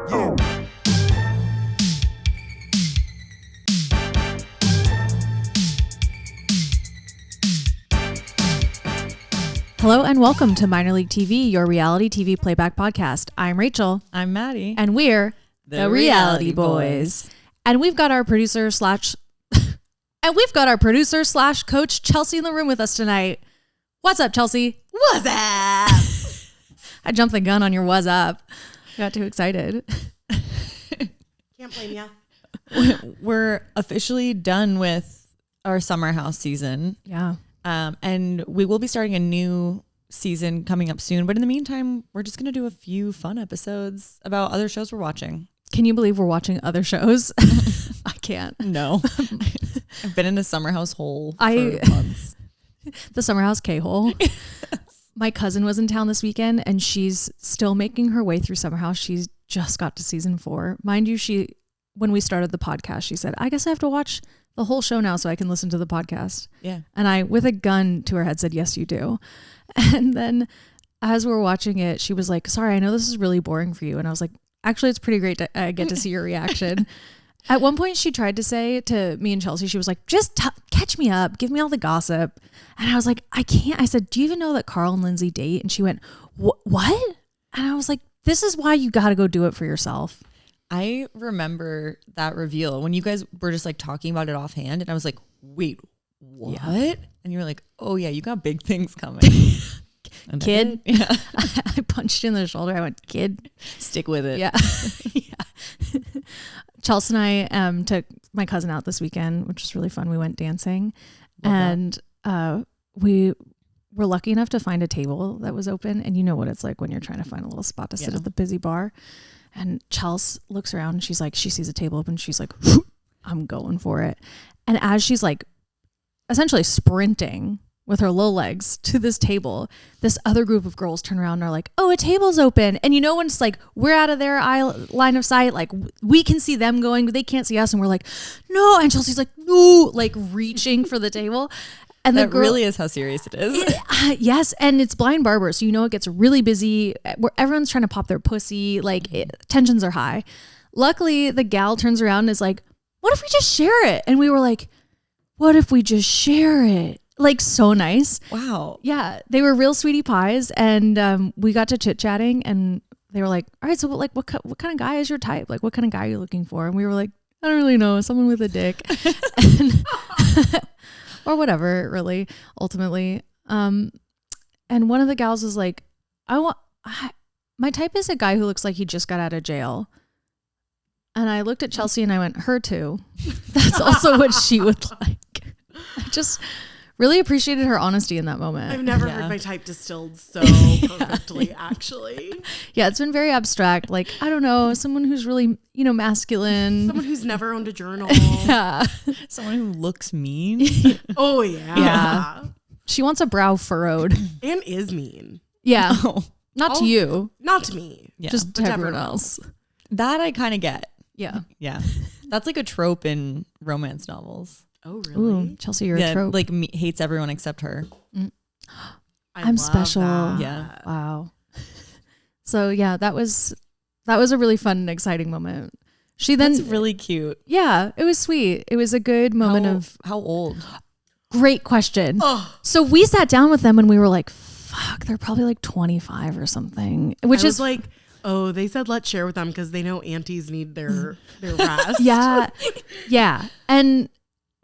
Hello and welcome to Minor League TV, your reality TV playback podcast. I'm Rachel. I'm Maddie. And we're the Reality Boys. And we've got our producer slash coach Chelsea in the room with us tonight. What's up, Chelsea? What's up? I jumped the gun on your what's up. I got too excited. Can't blame ya. We're officially done with our summer house season. Yeah. And we will be starting a new season coming up soon. But in the meantime, we're just going to do a few fun episodes about other shows we're watching. Can you believe we're watching other shows? I can't. No. I've been in a summer house hole for months. The summer house K-hole. Yes. My cousin was in town this weekend and she's still making her way through summer house. She's just got to season 4. Mind you, when we started the podcast, she said, I guess I have to watch the whole show now so I can listen to the podcast. Yeah. And I, with a gun to her head, said, yes, you do. And then as we're watching it, she was like, sorry, I know this is really boring for you. And I was like, actually, it's pretty great to get to see your reaction. At one point, she tried to say to me and Chelsea, she was like, just catch me up. Give me all the gossip. And I was like, I can't. I said, do you even know that Carl and Lindsay date? And she went, what? And I was like, this is why you got to go do it for yourself. I remember that reveal when you guys were just like talking about it offhand. And I was like, wait, what? Yeah. And you were like, oh yeah, you got big things coming. Kid. Yeah. I punched you in the shoulder. I went, kid. Stick with it. Yeah. Yeah. Chelsea and I took my cousin out this weekend, which was really fun. We went dancing. Love and we were lucky enough to find a table that was open. And you know what it's like when you're trying to find a little spot to sit at the busy bar. And Chelsea looks around and she's like, she sees a table open. She's like, I'm going for it. And as she's like essentially sprinting with her low legs to this table, this other group of girls turn around and are like, oh, a table's open. And you know, when it's like, we're out of their line of sight, like we can see them going, but they can't see us. And we're like, no. And Chelsea's like, no, like reaching for the table. And that really is how serious it is. Yes. And it's Blind Barber. So, you know, it gets really busy where everyone's trying to pop their pussy. Like tensions are high. Luckily, the gal turns around and is like, what if we just share it? And we were like, what if we just share it? Like so nice. Wow. Yeah. They were real sweetie pies. And we got to chit chatting and they were like, all right, so like, what kind of guy is your type? Like, what kind of guy are you looking for? And we were like, I don't really know. Someone with a dick. Or whatever, really, ultimately. And one of the gals was like, my type is a guy who looks like he just got out of jail. And I looked at Chelsea and I went, her too. That's also what she would like. I just really appreciated her honesty in that moment. I've never heard my type distilled so perfectly, actually. Yeah, it's been very abstract. Like, I don't know, someone who's really, you know, masculine. Someone who's never owned a journal. Yeah. Someone who looks mean. Oh, yeah. Yeah. She wants a brow furrowed. And is mean. Yeah. Oh. Not to you. Not to me. Yeah. Just to everyone else. That I kind of get. Yeah. Yeah. That's like a trope in romance novels. Oh, really? Ooh, Chelsea, you're a trope. Like hates everyone except her. I'm special. That. Yeah. Wow. So yeah, that was a really fun and exciting moment. That's really cute. Yeah, it was sweet. It was a good moment how old? Great question. Oh. So we sat down with them and we were like, fuck, they're probably like 25 or something. Which is like, oh, they said let's share with them because they know aunties need their rest. Yeah. Yeah. And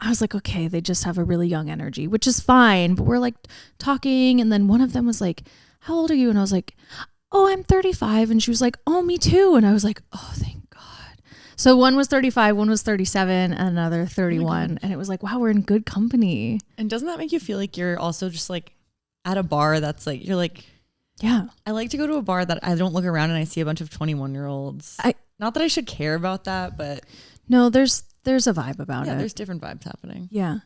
I was like, okay, they just have a really young energy, which is fine. But we're like talking. And then one of them was like, how old are you? And I was like, oh, I'm 35. And she was like, oh, me too. And I was like, oh, thank God. So one was 35, one was 37, and another 31. And it was like, wow, we're in good company. And doesn't that make you feel like you're also just like at a bar that's like, you're like, yeah, I like to go to a bar that I don't look around and I see a bunch of 21-year-olds. Not that I should care about that, but no, there's a vibe about it. Yeah, there's different vibes happening. Yeah.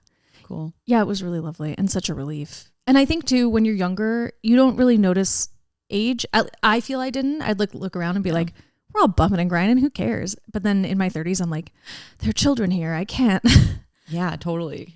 Cool. Yeah, it was really lovely and such a relief. And I think too, when you're younger, you don't really notice age. I feel I didn't. I'd look around and be like, we're all bumping and grinding. Who cares? But then in my 30s, I'm like, there are children here. I can't. Yeah, totally.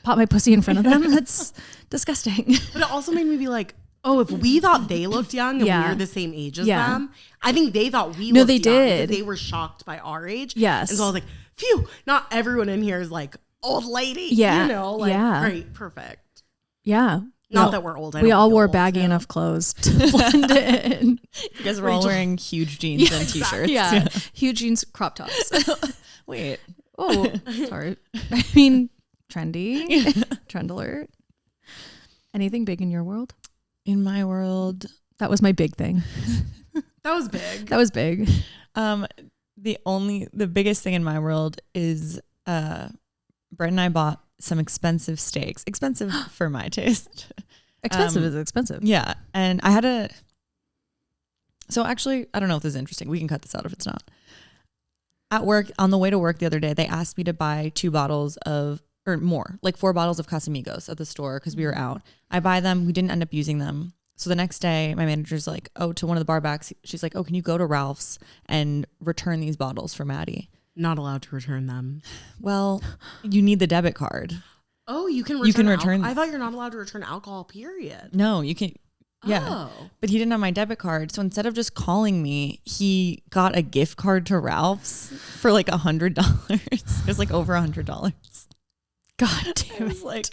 Pop my pussy in front of them. That's disgusting. But it also made me be like, Oh, if we thought they looked young and Yeah. we were the same age as Yeah. them, I think they thought we No, looked they young did. because they were shocked by our age. Yes. And so I was like, phew, not everyone in here is like old lady. Yeah. You know, like, Yeah. great, perfect. Yeah. Not No, that we're old. I we don't all feel wore old, baggy too. enough clothes to blend in. You guys were all wearing huge jeans and t-shirts. Yeah. Huge jeans, crop tops. Wait. Oh, sorry. I mean, trendy. Trend alert. Anything big in your world? In my world, That was my big thing. That was big. That was big. the biggest thing in my world is Brett and I bought some expensive steaks. Expensive for my taste. Expensive is expensive. Yeah. And I had so actually, I don't know if this is interesting. We can cut this out if it's not. At work, on the way to work the other day, they asked me to buy 2 bottles of, or more, like 4 bottles of Casamigos at the store because we were out. I buy them. We didn't end up using them. So the next day, my manager's like, oh, to one of the bar backs, she's like, oh, can you go to Ralph's and return these bottles for Maddie? Not allowed to return them. Well, you need the debit card. Oh, you can return. You can return- I thought you're not allowed to return alcohol, period. No, you can. Yeah. Oh. But he didn't have my debit card. So instead of just calling me, he got a gift card to Ralph's for like $100. It was like over $100. God I damn was it. like,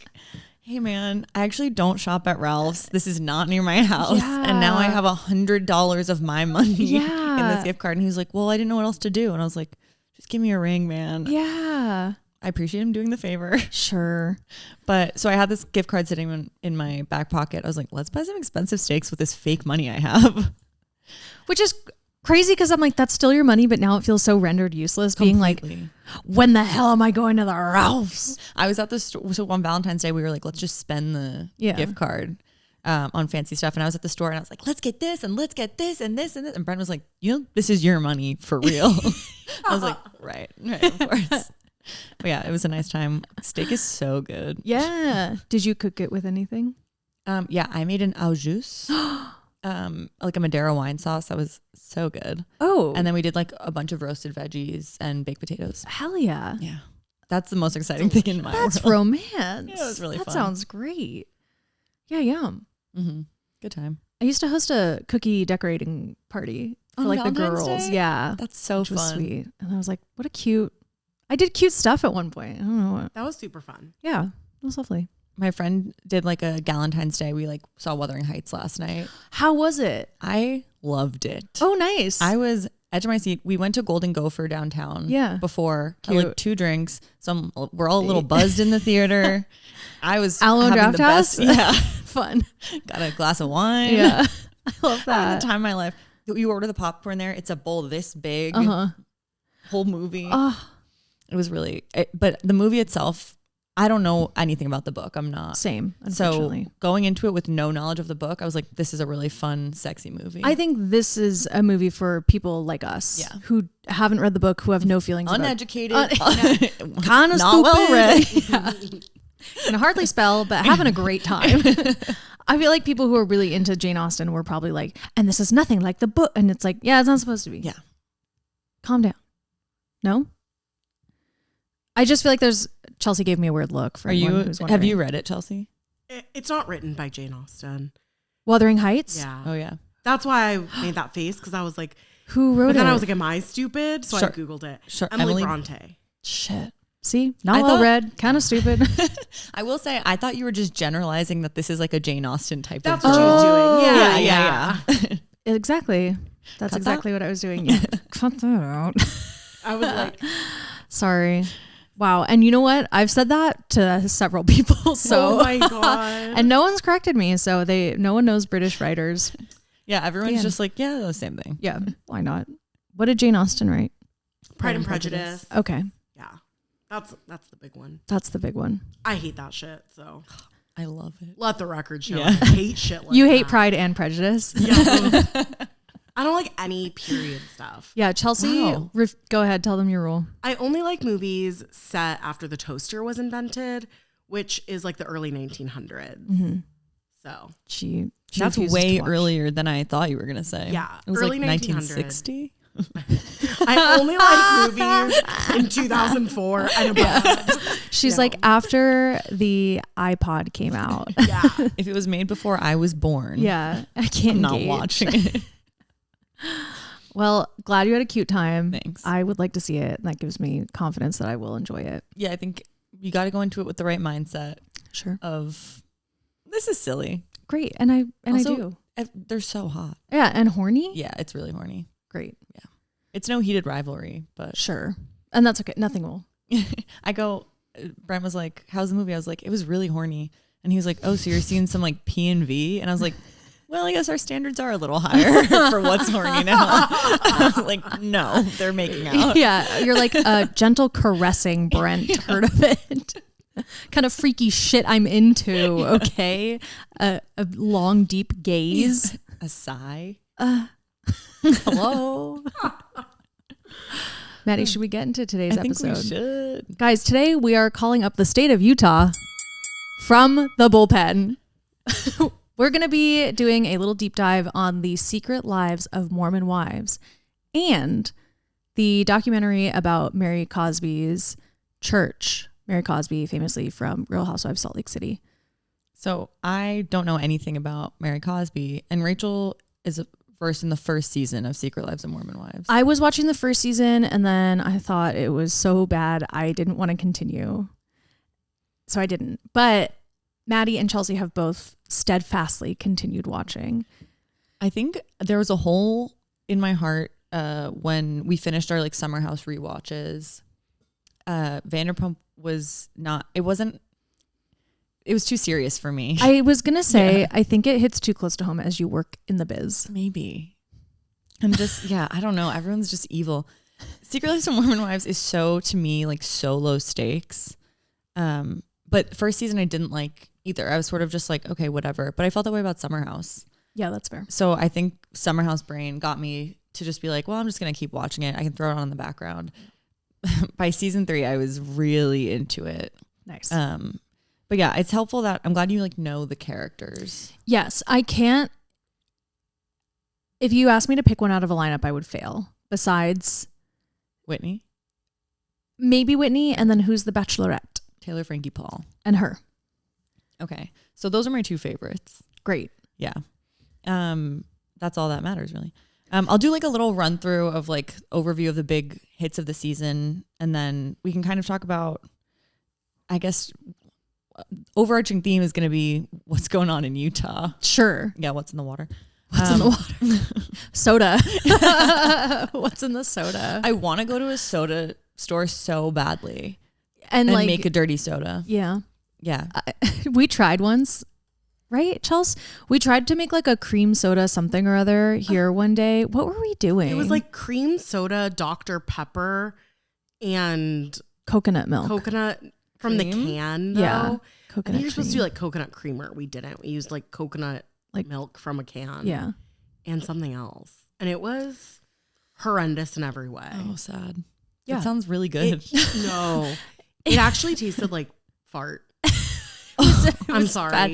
hey man, I actually don't shop at Ralph's. This is not near my house. Yeah. And now I have $100 of my money in Yeah. this gift card. And he was like, well, I didn't know what else to do. And I was like, just give me a ring, man. Yeah. I appreciate him doing the favor. Sure. But so I had this gift card sitting in my back pocket. I was like, let's buy some expensive steaks with this fake money I have. Which is crazy because I'm like, that's still your money, but now it feels so rendered useless being like, Completely. when the hell am I going to the Ralph's? I was at the store. So on Valentine's Day, we were like, let's just spend the gift card on fancy stuff. And I was at the store and I was like, let's get this and let's get this and this and this. And Brent was like, this is your money for real. I was like, right, of course. But yeah, it was a nice time. Steak is so good. Yeah. Did you cook it with anything? Yeah, I made an au jus, like a Madeira wine sauce. That was so good. Oh. And then we did like a bunch of roasted veggies and baked potatoes. hell yeah. Yeah. That's the most exciting thing in my That's world. romance. Yeah, it was really that fun. sounds great. Yeah, yum. Mm-hmm. Good time. I used to host a cookie decorating party for On like the Valentine's girls. Day? Yeah. That's so Which was fun. sweet. And I was like, what a cute. I did cute stuff at one point. I don't know what. That was super fun. Yeah. It was lovely. My friend did like a Galentine's Day. We like saw Wuthering Heights last night. How was it? I loved it. Oh, nice. I was edge of my seat. We went to Golden Gopher downtown. Yeah. Before had Cute. like 2 drinks. We're all a little buzzed in the theater. I was Alamo having Draft the best. House? Yeah. Fun. Got a glass of wine. Yeah. I love Having that. the time of my life. You order the popcorn there. It's a bowl this big. Uh-huh. Whole movie. Oh, It was really, but the movie itself, I don't know anything about the book. I'm not. same, So unfortunately. going into it with no knowledge of the book, I was like, this is a really fun, sexy movie. I think this is a movie for people like us Yeah. who haven't read the book, who have no feelings Uneducated, kind of not stupid. well read. Yeah. Can hardly spell, but having a great time. I feel like people who are really into Jane Austen were probably like, and this is nothing like the book. And it's like, yeah, it's not supposed to be. Yeah. Calm down. No? I just feel like Chelsea gave me a weird look for anyone who's wondering. have you read it, Chelsea? It's not written by Jane Austen. Wuthering Heights? Yeah. Oh yeah. That's why I made that face, because I was like, Who wrote but then it? I was like, am I stupid? So Sure. I Googled it. Sure. Emily Emily- Bronte. Shit. See? Not I well thought- read. Kind of stupid. I will say, I thought you were just generalizing that this is like a Jane Austen type That's of what she book. was doing. Yeah, Yeah, yeah. Exactly. That's Cut exactly what I was doing. Yeah. Cut that out. I was like, Sorry. Wow. And you know what? I've said that to several people. So oh my God. and no one's corrected me. So no one knows British writers. Yeah, everyone's Dan. just like, yeah, the same thing. Yeah. Why not? What did Jane Austen write? Pride and Prejudice. Okay. Yeah. That's the big one. That's the big one. I hate that shit. So I love it. let the record show. Yeah. I hate shit like You that. hate Pride and Prejudice. Yeah. I don't like any period stuff. Yeah. Chelsea, Wow. go ahead. Tell them your rule. I only like movies set after the toaster was invented, which is like the early 1900s. Mm-hmm. So She That's refuses way to watch. earlier than I thought you were gonna say. Yeah, it was early like 1900. 1960. I only like movies in 2004 and above. She's like, after the iPod came out. Yeah. If it was made before I was born, Yeah, I can't I'm not engage. watching it. Well, glad you had a cute time. Thanks. I would like to see it. That gives me confidence that I will enjoy it. Yeah, I think you got to go into it with the right mindset Sure. of this is silly. Great. And I Also, do. They're so hot. Yeah. And horny. Yeah, it's really horny. Great. It's no heated rivalry, but Sure. And that's okay. Nothing will. Brent was like, how's the movie? I was like, it was really horny. And he was like, oh, so you're seeing some like P&V? And I was like, well, I guess our standards are a little higher for what's horny now. Like, no, they're making out. Yeah. You're like a gentle caressing, Brent. Heard of it? Kind of freaky shit I'm into. Okay. A long, deep gaze. A sigh. Hello. Maddie, should we get into today's I think episode? we should. Guys, today we are calling up the state of Utah from the bullpen. We're going to be doing a little deep dive on the secret lives of Mormon wives and the documentary about Mary Cosby's church. Mary Cosby, famously from Real Housewives, Salt Lake City. So I don't know anything about Mary Cosby, and Rachel is versed in the first season of Secret Lives of Mormon Wives. I was watching the first season and then I thought it was so bad I didn't want to continue. So I didn't. But Maddie and Chelsea have both steadfastly continued watching. I think there was a hole in my heart when we finished our like summer house rewatches. Vanderpump was not, it was too serious for me. I was going to say, I think it hits too close to home as you work in the biz. Maybe. I'm just, yeah, I don't know. Everyone's just evil. Secret Lives of Mormon Wives is so, to me, like so low stakes. But first season I didn't like either. I was sort of just like, okay, whatever. But I felt that way about Summer House. Yeah, that's fair. So I think Summer House brain got me to just be like, well, I'm just going to keep watching it. I can throw it on in the background. By season 3, I was really into it. Nice. But yeah, it's helpful that I'm glad you like know the characters. Yes, I can't. If you asked me to pick one out of a lineup, I would fail. Besides Whitney, maybe Whitney, and then who's the Bachelorette? Taylor, Frankie, Paul. And her. Okay. So those are my 2 favorites. Great. Yeah. That's all that matters really. I'll do like a little run through of like overview of the big hits of the season. And then we can kind of talk about, I guess, overarching theme is going to be what's going on in Utah. Sure. Yeah. What's in the water? What's in the water? Soda. What's in the soda? I want to go to a soda store so badly And like make a dirty soda. yeah. Yeah. We tried once, right, Chelsea? We tried to make like a cream soda something or other here one day. What were we doing? It was like cream soda, Dr. Pepper, and coconut milk. coconut from the Cream? can, though. Yeah. I Coconut think you're supposed to do cream. like coconut creamer. We didn't. We used like coconut Like- milk from a can. Yeah. And something else. And it was horrendous in every way. Oh, sad. Yeah. That sounds really good. No. It actually tasted like fart. I'm sorry. Bad.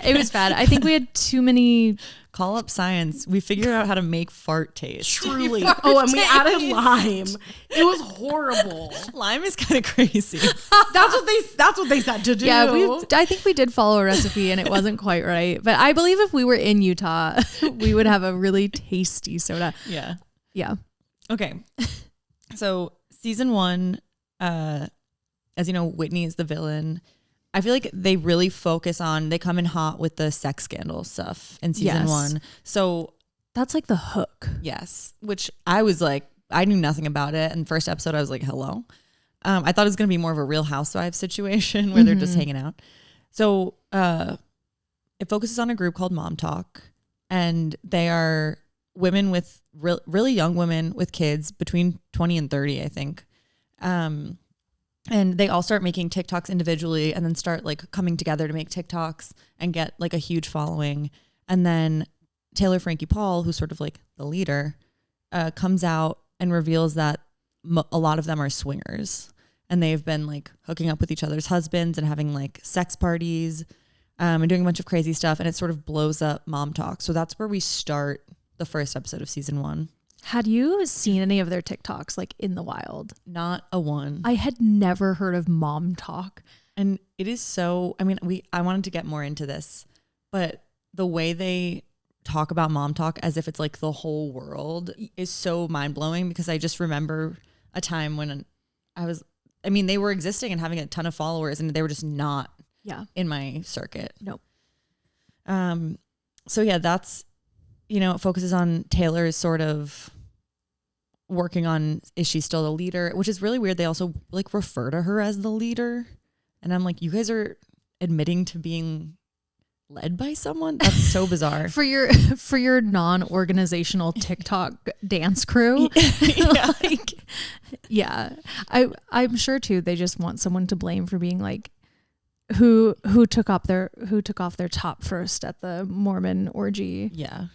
It was bad. I think we had too many. Call up science. We figured out how to make fart taste. Truly. Oh, and we added lime. It was horrible. Lime is kind of crazy. That's what they said to do. Yeah, I think we did follow a recipe and it wasn't quite right. But I believe if we were in Utah, we would have a really tasty soda. Yeah. Yeah. Okay. So season 1, as you know, Whitney is the villain. I feel like they really focus on, they come in hot with the sex scandal stuff in season Yes. 1. So That's like the hook. yes, which I was like, I knew nothing about it. And first episode, I was like, hello. I thought it was going to be more of a Real Housewives situation where they're just hanging out. So it focuses on a group called MomTok, and they are women with really young women with kids between 20 and 30, I think. And they all start making TikToks individually and then start like coming together to make TikToks and get like a huge following. And then Taylor, Frankie, Paul, who's sort of like the leader, comes out and reveals that a lot of them are swingers, and they've been like hooking up with each other's husbands and having like sex parties and doing a bunch of crazy stuff. And it sort of blows up MomTok. So that's where we start the first episode of season 1. Had you seen any of their TikToks like in the wild? Not a one. I had never heard of MomTok. And it is so, I mean, I wanted to get more into this, but the way they talk about MomTok as if it's like the whole world is so mind blowing, because I just remember a time when they were existing and having a ton of followers, and they were just not in my circuit. Nope. So yeah, that's, it focuses on Taylor's sort of working on, is she still the leader? Which is really weird. They also like refer to her as the leader. And I'm like, you guys are admitting to being led by someone? That's so bizarre. For your non-organizational TikTok dance crew. I'm sure too they just want someone to blame for being like who took off their top first at the Mormon orgy. Yeah.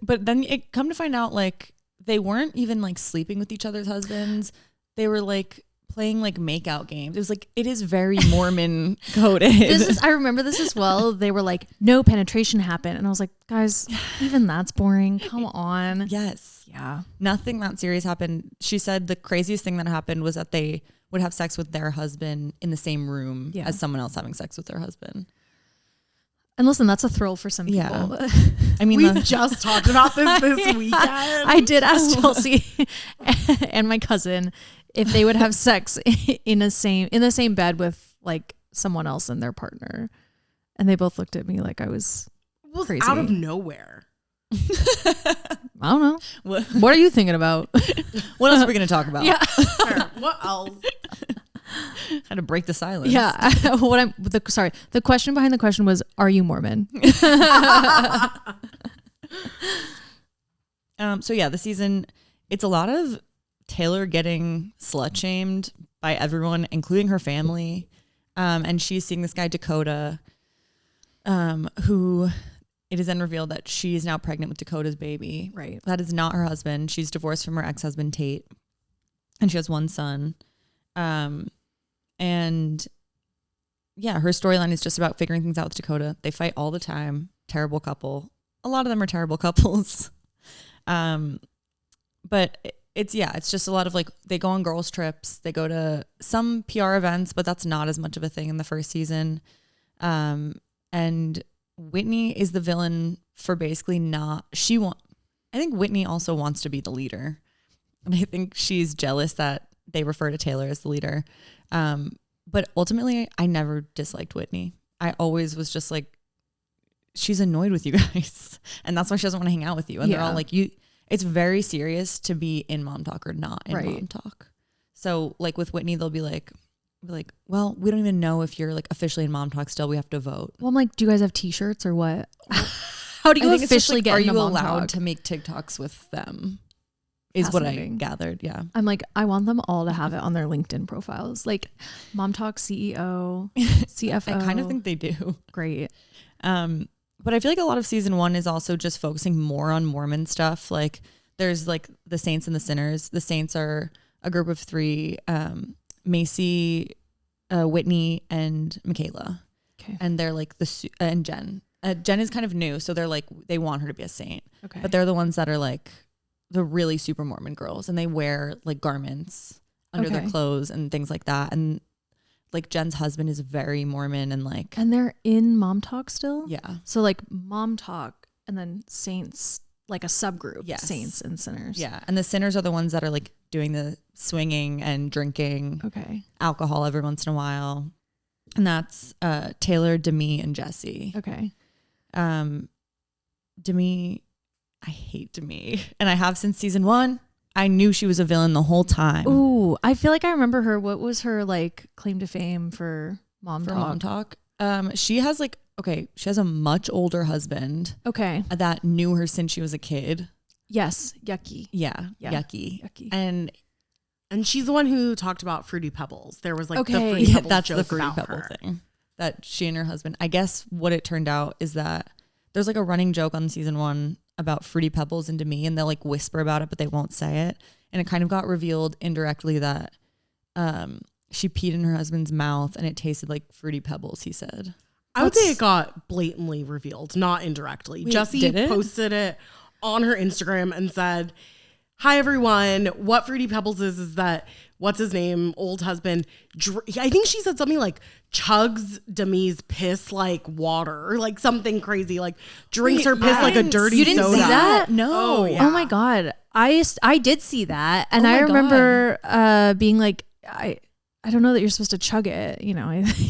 But then it come to find out like they weren't even like sleeping with each other's husbands. They were like playing like makeout games. It was like, it is very Mormon coded. I remember this as well. They were like, no penetration happened. And I was like, guys, even that's boring. Come on. Yes. Yeah. Nothing that serious happened. She said the craziest thing that happened was that they would have sex with their husband in the same room as someone else having sex with their husband. And listen, that's a thrill for some people. Yeah. I mean, we just talked about this weekend. I did ask Chelsea and my cousin if they would have sex in the same bed with like someone else and their partner, and they both looked at me like I was crazy. Out of nowhere. I don't know. What are you thinking about? What else are we going to talk about? Yeah. Sure. What else? Had to break the silence. Yeah. The question behind the question was, are you Mormon? So yeah, the season, it's a lot of Taylor getting slut shamed by everyone, including her family. And she's seeing this guy, Dakota, who it is then revealed that she is now pregnant with Dakota's baby. Right. That is not her husband. She's divorced from her ex-husband, Tate. And she has one son. And yeah, her storyline is just about figuring things out with Dakota. They fight all the time. Terrible couple. A lot of them are terrible couples. But it's just a lot of like, they go on girls trips. They go to some PR events, but that's not as much of a thing in the first season. And Whitney is the villain for basically I think Whitney also wants to be the leader. And I think she's jealous that they refer to Taylor as the leader. But ultimately, I never disliked Whitney. I always was just like, she's annoyed with you guys. And that's why she doesn't want to hang out with you. And they're all like, it's very serious to be in MomTok or not in MomTok. So like with Whitney, they'll be like, well, we don't even know if you're like officially in MomTok still. We have to vote. Well, I'm like, do you guys have t-shirts or what? How do you officially get into MomTok? Are you allowed to make TikToks with them? Is what I gathered. Yeah. I'm like, I want them all to have it on their LinkedIn profiles. Like MomTok CEO, CFO. I kind of think they do. Great. But I feel like a lot of season 1 is also just focusing more on Mormon stuff. Like there's like the Saints and the Sinners. The Saints are a group of 3, Macy, Whitney, and Michaela. Okay. And they're like and Jen. Jen is kind of new. So they're like, they want her to be a saint. Okay. But they're the ones that are like the really super Mormon girls, and they wear like garments under their clothes and things like that. And like Jen's husband is very Mormon and like. And they're in MomTok still? Yeah. So like MomTok and then Saints, like a subgroup. Yes. Saints and Sinners. Yeah. And the Sinners are the ones that are like doing the swinging and drinking alcohol every once in a while. And that's Taylor, Demi, and Jesse. Okay. Demi, I hate Demi. And I have since season 1. I knew she was a villain the whole time. Ooh, I feel like I remember her. What was her like claim to fame for MomTok? She has like, she has a much older husband. Okay. That knew her since she was a kid. Yes. Yucky. Yeah. Yucky. And she's the one who talked about Fruity Pebbles. There was like the Fruity Pebbles that's joke the Fruity about Pebble her. thing that she and her husband, I guess what it turned out is that there's like a running joke on season 1 about Fruity Pebbles and Demi, and they'll like whisper about it, but they won't say it. And it kind of got revealed indirectly that she peed in her husband's mouth and it tasted like Fruity Pebbles, he said. I would say it got blatantly revealed, not indirectly. Wait, Jesse posted it on her Instagram and said, "Hi everyone, what Fruity Pebbles is that what's his name, old husband, I think she said something like chugs Demi's piss like water or like something crazy, like drinks her piss like a dirty soda." You didn't see that? No. Oh, yeah. Oh my God. I did see that. And Oh my I remember being like, I don't know that you're supposed to chug it. You know,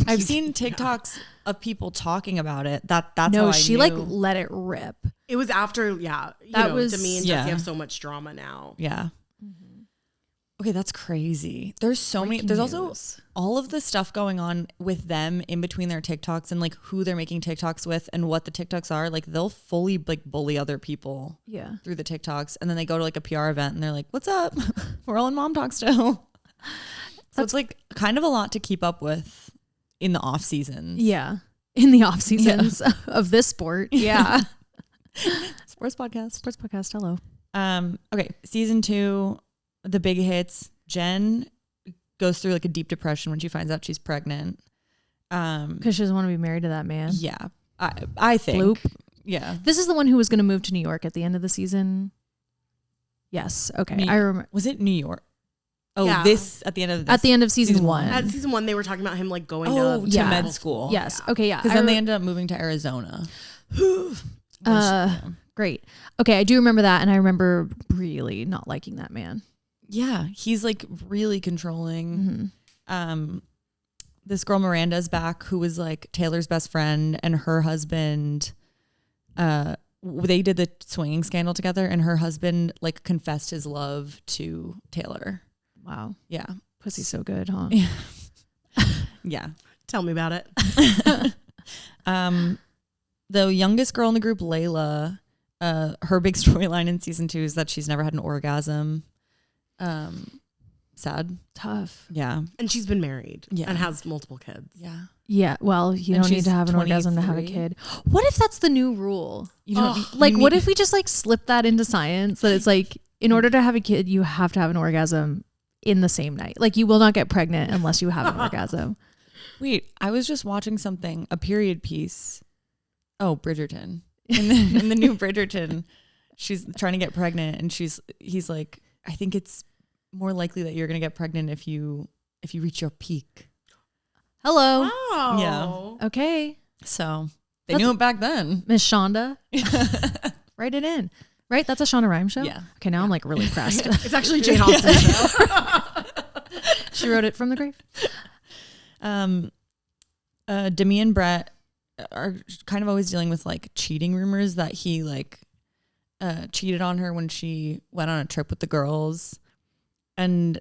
I've seen TikToks of people talking about it. That's how no, I she knew. like let it rip. It was after, yeah. That was- Demi and yeah. Jesse have so much drama now. Yeah. Okay, that's crazy. There's so many. There's also all of the stuff going on with them in between their TikToks and like who they're making TikToks with and what the TikToks are. Like they'll fully like bully other people through the TikToks, and then they go to like a PR event and they're like, "What's up? We're all in MomTok still." So it's like kind of a lot to keep up with in the off seasons. Yeah. In the off seasons of this sport. Yeah. Sports podcast. Sports podcast. Hello. Okay, season 2, the big hits. Jen goes through like a deep depression when she finds out she's pregnant. Because she doesn't want to be married to that man. Yeah, I think. Bloop. Yeah. This is the one who was going to move to New York at the end of the season. Yes. Okay. I remember. Was it New York? Oh, Yeah. This at the end of this. At the end of season one. At season 1, they were talking about him like going to yeah. med school. Yes. Okay. Yeah. Because then they ended up moving to Arizona. Great. Okay. I do remember that. And I remember really not liking that man. Yeah, he's like really controlling. This girl Miranda's back, who was like Taylor's best friend, and her husband. They did the swinging scandal together, and her husband like confessed his love to Taylor. Wow. Yeah, Pussy's so good, huh? yeah. Tell me about it. The youngest girl in the group, Layla, her big storyline in season 2 is that she's never had an orgasm. Sad. Tough. Yeah. And she's been married and has multiple kids. Yeah. Yeah. Well, you And don't need she's to have an orgasm to have a 23. kid. What if that's the new rule? You don't Like, what if we just like slip that into science that it's like, in order to have a kid, you have to have an orgasm in the same night. Like, you will not get pregnant unless you have an orgasm. Wait, I was just watching something, a period piece. Oh, Bridgerton. In the new Bridgerton, she's trying to get pregnant, and he's like, I think it's more likely that you're gonna get pregnant if you reach your peak. Hello. Oh. Yeah. Okay. So they knew it back then. Miss Shonda. Write it in. Right? That's a Shonda Rhimes show? Yeah. Okay, now I'm like really pressed. It's actually Jane Austen's show. She wrote it from the grave. Demi and Brett are kind of always dealing with like cheating rumors that he like cheated on her when she went on a trip with the girls. And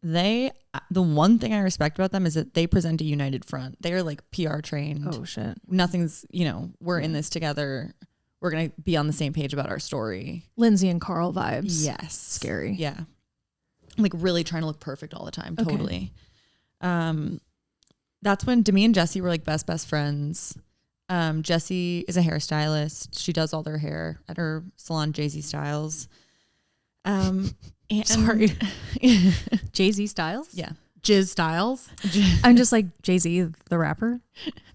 the one thing I respect about them is that they present a united front. They are like PR trained. Oh shit. Nothing's, we're in this together. We're going to be on the same page about our story. Lindsay and Carl vibes. Yes. Scary. Yeah. Like really trying to look perfect all the time. Okay. Totally. That's when Demi and Jesse were like best friends. Jessie is a hairstylist. She does all their hair at her salon, Jay-Z Styles. Sorry. Jay-Z Styles? Yeah. Jizz Styles. I'm just like Jay-Z, the rapper.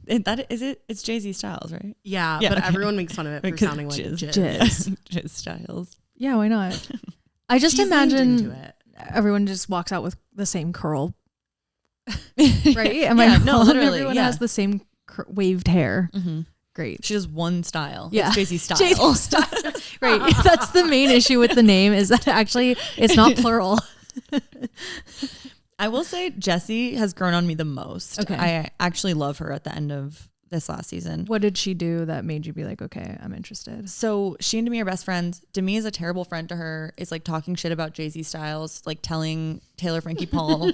It's Jay-Z Styles, right? Yeah, Yeah, but okay. everyone makes fun of it for Because sounding like jizz. jizz. Jizz Styles. Yeah, why not? I just She's leaned into imagine it. everyone just walks out with the same curl. Right? Am I Yeah, wrong? no, literally, Everyone yeah. has the same waved hair. Mm-hmm. Great. She does one style. Yeah. It's Jay-Z Styles. Jay-Z style. Right. That's the main issue with the name is that actually it's not plural. I will say Jessie has grown on me the most. Okay. I actually love her at the end of this last season. What did she do that made you be like, okay, I'm interested? So she and Demi are best friends. Demi is a terrible friend to her. Is like talking shit about Jay-Z Styles, like telling Taylor Frankie Paul.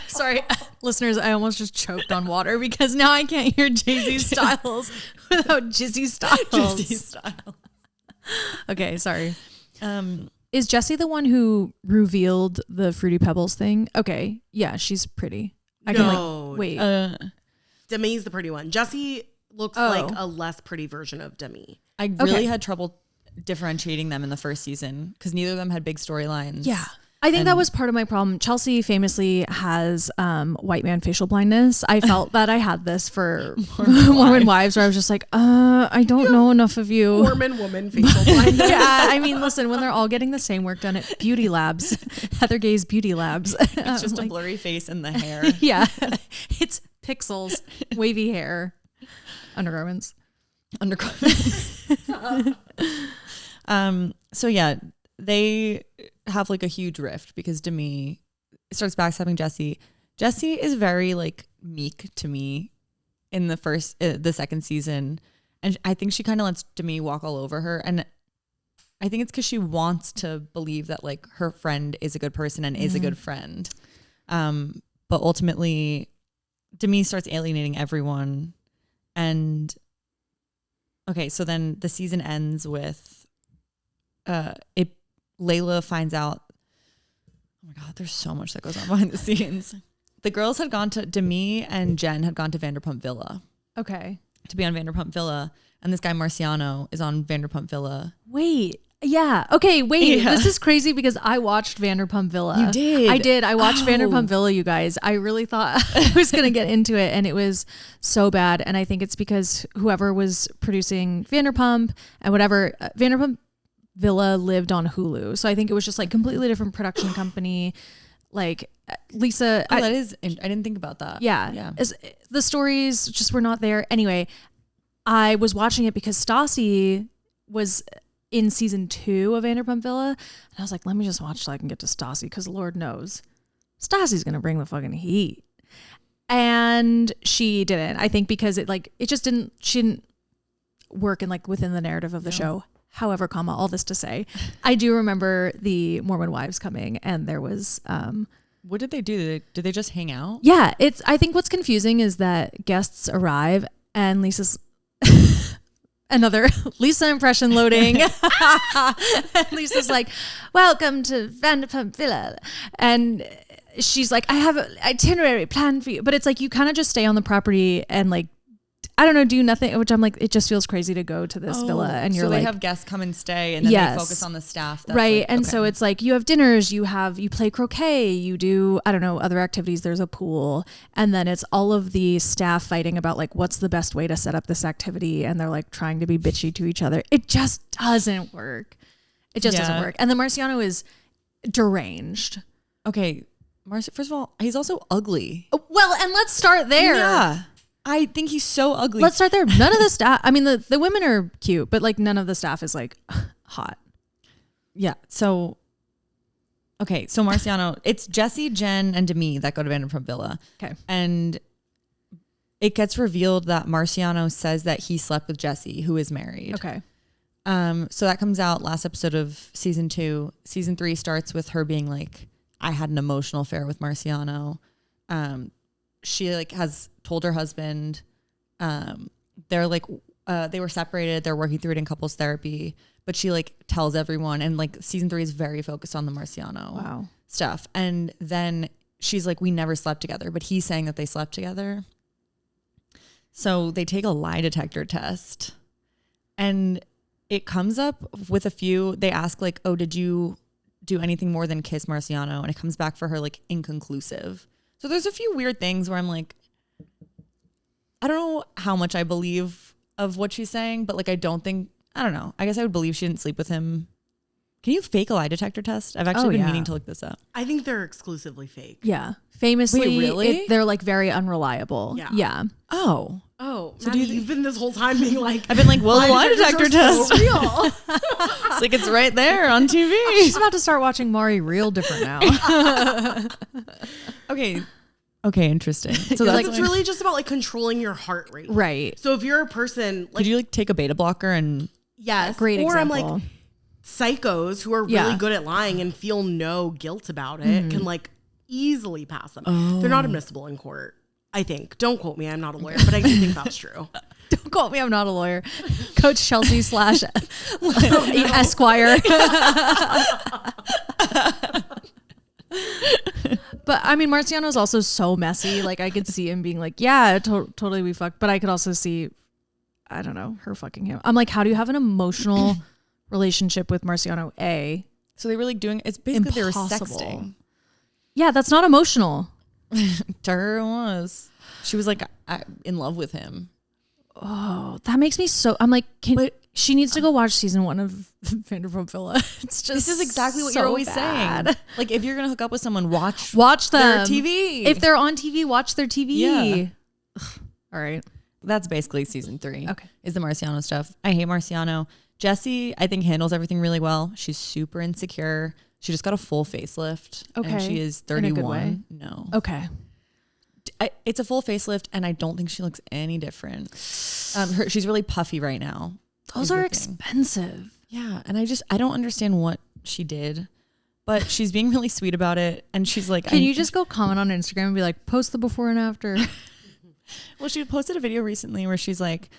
Sorry, listeners, I almost just choked on water because now I can't hear Jay-Z Styles without Jizzy Styles. Jay-Z Styles. Okay, sorry. Is Jessie the one who revealed the Fruity Pebbles thing? Okay, yeah, she's pretty. I can No. like wait. Demi's the pretty one. Jessie looks like a less pretty version of Demi. I really had trouble differentiating them in the first season because neither of them had big storylines. Yeah. I think that was part of my problem. Chelsea famously has white man facial blindness. I felt that I had this for Mormon Wives, where I was just like, I don't know enough of you. Mormon woman facial blindness. Yeah, I mean, listen, when they're all getting the same work done at beauty labs, Heather Gay's beauty labs. It's just a blurry face in the hair. Yeah, it's pixels, wavy hair, undergarments. So yeah, they have like a huge rift because Demi starts backstabbing Jesse. Jesse is very like meek to me in the second season, and I think she kind of lets Demi walk all over her, and I think it's because she wants to believe that like her friend is a good person and is a good friend, but ultimately Demi starts alienating everyone. And okay, so then the season ends with Layla finds out, oh my God, there's so much that goes on behind the scenes. The girls had gone to, Demi and Jen had gone to Vanderpump Villa. Okay. To be on Vanderpump Villa. And this guy Marciano is on Vanderpump Villa. Wait. Yeah. Okay. Wait. Yeah. This is crazy because I watched Vanderpump Villa. You did? I did. I watched Vanderpump Villa, you guys. I really thought I was going to get into it, and it was so bad. And I think it's because whoever was producing Vanderpump and whatever, Vanderpump Villa lived on Hulu. So I think it was just like completely different production company. Like Lisa. Oh, that is, I didn't think about that. Yeah. Yeah. The stories just were not there. Anyway, I was watching it because Stassi was in season 2 of Vanderpump Villa. And I was like, let me just watch so I can get to Stassi, because Lord knows Stassi's going to bring the fucking heat. And she didn't. I think because she didn't work in like within the narrative of the show. However, all this to say, I do remember the Mormon Wives coming, and there was what did they do? Did they just hang out? Yeah, I think what's confusing is that guests arrive and Lisa's another Lisa impression loading. Lisa's like, welcome to Vanderpump Villa. And she's like, I have an itinerary planned for you. But it's like, you kind of just stay on the property and like, I don't know, do nothing, which I'm like, it just feels crazy to go to this villa. And you're so like, they have guests come and stay, and then they focus on the staff. That's right. Like, and okay. so it's like, you have dinners, you play croquet, you do, I don't know, other activities. There's a pool. And then it's all of the staff fighting about like, what's the best way to set up this activity. And they're like trying to be bitchy to each other. It just doesn't work. It just doesn't work. And then Marciano is deranged. Okay. First of all, he's also ugly. Well, and let's start there. Yeah. I think he's so ugly. Let's start there. None of the staff, I mean, the women are cute, but like none of the staff is like hot. Yeah. So, okay. So Marciano, it's Jesse, Jen, and Demi that go to Vanderpump Villa. Okay. And it gets revealed that Marciano says that he slept with Jesse, who is married. Okay. So that comes out last episode of season 2. Season 3 starts with her being like, I had an emotional affair with Marciano. She like has told her husband, they're like, they were separated. They're working through it in couples therapy, but she like tells everyone. And like season 3 is very focused on the Marciano stuff. And then she's like, we never slept together, but he's saying that they slept together. So they take a lie detector test, and it comes up with a few. They ask like, oh, did you do anything more than kiss Marciano? And it comes back for her like inconclusive. So there's a few weird things where I'm like, I don't know how much I believe of what she's saying, but like, I don't know. I guess I would believe she didn't sleep with him. Can you fake a lie detector test? I've actually been meaning to look this up. I think they're exclusively fake. Yeah. Famously, wait, really? They're like very unreliable. Yeah. Oh. Oh, So Maddie, you've been this whole time being like, I've been like, well, the lie detector test. So real. It's like, it's right there on TV. She's about to start watching Maury real different now. Okay, interesting. So Like, that's it's really just about like controlling your heart rate. Right. So if you're a person like, could you like take a beta blocker and yes, Great or example. I'm like psychos who are really good at lying and feel no guilt about it can like easily pass them. They're not admissible in court. I think. Don't quote me. I'm not a lawyer, but I do think that's true. Don't quote me. I'm not a lawyer. Coach Chelsea / Esquire. But I mean, Marciano's also so messy. Like I could see him being like, yeah, totally we fucked. But I could also see, I don't know, her fucking him. I'm like, how do you have an emotional relationship with Marciano? A, So they were like doing, it's basically they were Impossible. sexting. Yeah, that's not emotional. To her it was. She was like in love with him. Oh, that makes me so. I'm like, she needs to go watch season 1 of Vanderpump Villa. It's just This is exactly what so you're always bad. saying. Like if you're gonna hook up with someone, watch them. their TV. If they're on TV, watch their TV. Yeah. Ugh. All right. That's basically season 3. Okay. Is the Marciano stuff. I hate Marciano. Jessie, I think, handles everything really well. She's super insecure. She just got a full facelift. Okay. And she is In a good way? 31. No. Okay. It's a full facelift, and I don't think she looks any different. She's really puffy right now. Those are expensive. Yeah, and I don't understand what she did, but she's being really sweet about it, and she's like, Can you just go comment on Instagram and be like, post the before and after? Well, she posted a video recently where she's like,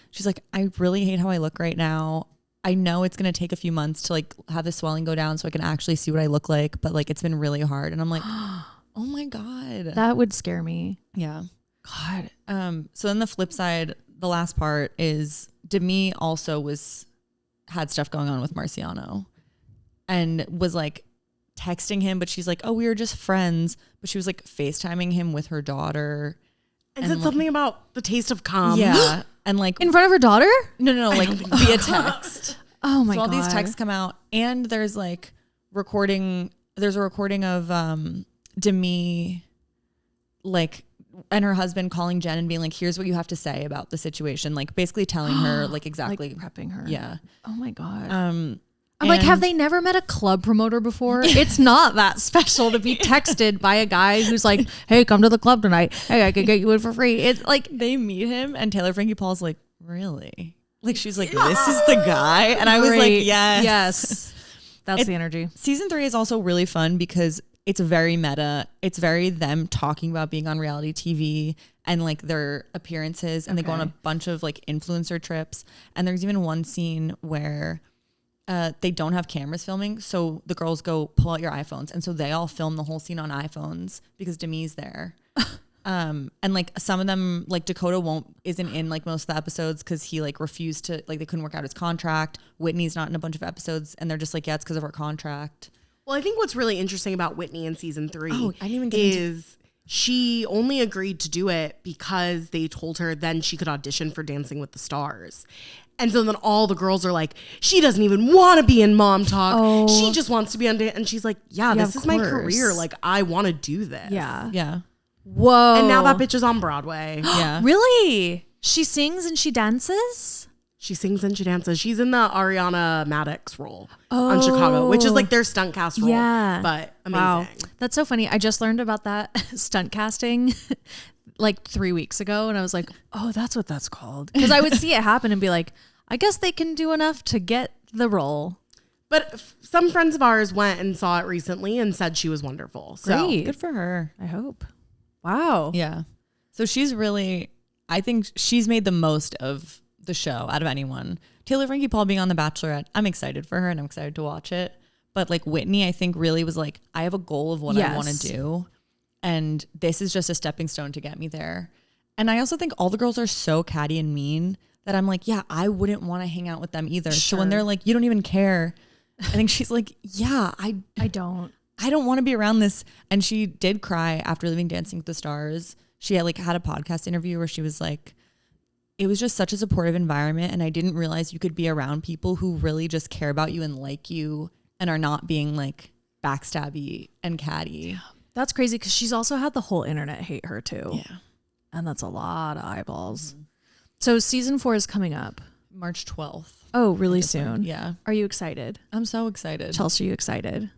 I really hate how I look right now. I know it's going to take a few months to like have the swelling go down so I can actually see what I look like, but like it's been really hard. And I'm like, oh my God. That would scare me. Yeah. God. So then the flip side, the last part is Demi also had stuff going on with Marciano and was like texting him, but she's like, oh, we were just friends. But she was like FaceTiming him with her daughter. And said something about the taste of cum. Yeah. And like In front of her daughter? no, like via text. Oh my So God. all these texts come out, and there's like there's a recording of Demi like and her husband calling Jen and being like, here's what you have to say about the situation, like basically telling her like exactly Like prepping her. Yeah. Oh my God. I'm I'm like, have they never met a club promoter before? It's not that special to be texted by a guy who's like, hey, come to the club tonight. Hey, I could get you in for free. It's like, they meet him and Taylor Frankie Paul's like, really? Like she's like, this is the guy? And I was like, great. yes. Yes. That's the energy. Season 3 is also really fun because it's very meta. It's very them talking about being on reality TV and like their appearances, and they go on a bunch of like influencer trips. And there's even one scene where they don't have cameras filming, so the girls go pull out your iPhones, and so they all film the whole scene on iPhones because Demi's there. And like some of them, like Dakota isn't in like most of the episodes because he like refused to, like they couldn't work out his contract. Whitney's not in a bunch of episodes, and they're just like, yeah, it's because of our contract. Well, I think what's really interesting about Whitney in season 3 I didn't even get is she only agreed to do it because they told her then she could audition for Dancing with the Stars. And so then all the girls are like, she doesn't even want to be in MomTok. Oh. She just wants to be on And she's like, yeah, this is my career. Like, I want to do this. Yeah. Yeah. Whoa. And now that bitch is on Broadway. Yeah. Really? She sings and she dances? She sings and she dances. She's in the Ariana Maddox role on Chicago, which is like their stunt cast role. Yeah. But amazing. Wow. That's so funny. I just learned about that stunt casting like 3 weeks ago. And I was like, oh, that's what that's called. Because I would see it happen and be like, I guess they can do enough to get the role. But some friends of ours went and saw it recently and said she was wonderful. So Great. Good for her. I hope. Wow. Yeah. So she's really, I think she's made the most of the show out of anyone. Taylor Frankie Paul being on The Bachelorette, I'm excited for her and I'm excited to watch it. But like Whitney, I think really was like, I have a goal of what I want to do. And this is just a stepping stone to get me there. And I also think all the girls are so catty and mean that I'm like, yeah, I wouldn't want to hang out with them either. Sure. So when they're like, you don't even care, I think she's like, yeah, I don't want to be around this. And she did cry after leaving Dancing with the Stars. She had a podcast interview where she was like, it was just such a supportive environment. And I didn't realize you could be around people who really just care about you and like you and are not being like backstabby and catty. Yeah. That's crazy because she's also had the whole internet hate her too. Yeah. And that's a lot of eyeballs. Mm-hmm. So season 4 is coming up. March 12th. Oh, really soon? Yeah. Are you excited? I'm so excited. Chelsea, are you excited?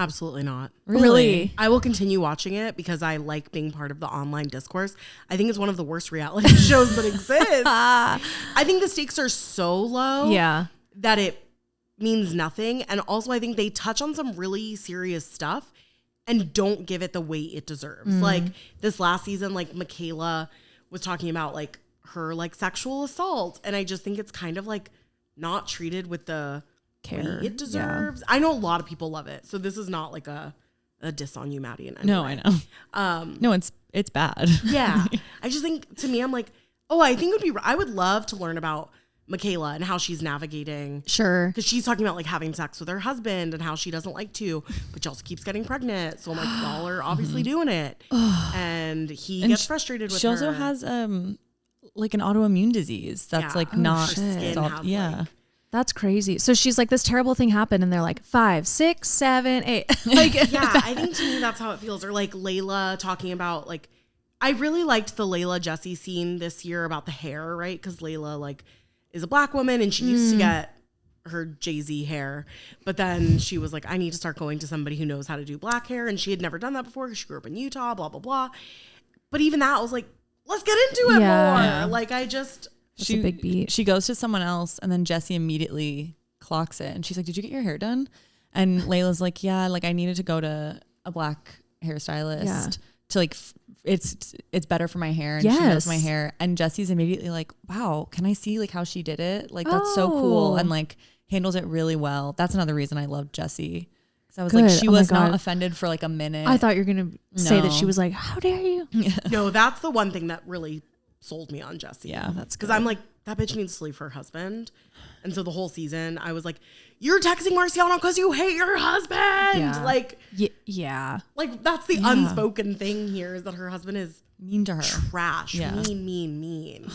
absolutely not. Really? I will continue watching it because I like being part of the online discourse. I think it's one of the worst reality shows that exists. I think the stakes are so low that it means nothing. And also I think they touch on some really serious stuff and don't give it the weight it deserves. Mm. Like this last season, like Michaela was talking about like her like sexual assault. And I just think it's kind of like not treated with the care it deserves. I know a lot of people love it. So this is not like a diss on you, Maddie. In any no, way. I know. No, it's bad. Yeah. I just think to me, I'm like, oh, I think it would be, I would love to learn about Michaela and how she's navigating. Sure. Because she's talking about like having sex with her husband and how she doesn't like to, but she also keeps getting pregnant. So I'm like, y'all are obviously doing it. And he gets frustrated with she her. also has like an autoimmune disease that's like not her skin has, yeah. That's crazy. So she's like, this terrible thing happened, and they're like 5, 6, 7, 8. Like, yeah, I think to me that's how it feels. Or like Layla talking about like, I really liked the Layla Jessie scene this year about the hair, right? Because Layla like is a black woman and she used to get her Jay-Z hair, but then she was like, I need to start going to somebody who knows how to do black hair, and she had never done that before because she grew up in Utah, blah blah blah. But even that, I was like, let's get into it more. Like I just. That's a big beat. She goes to someone else, and then Jessie immediately clocks it, and she's like, "Did you get your hair done?" And Layla's like, "Yeah, like I needed to go to a black hairstylist to like it's better for my hair, and she knows my hair." And Jessie's immediately like, "Wow, can I see like how she did it? Like that's so cool," and like handles it really well. That's another reason I love Jessie. So I was like, she was not offended for like a minute. I thought you were gonna say that she was like, "How dare you?" No, that's the one thing that really sold me on Jessie. Yeah, that's because I'm like, that bitch needs to leave her husband. And so the whole season I was like, you're texting Marciano because you hate your husband. Like like that's the unspoken thing here, is that her husband is mean to her, trash, mean.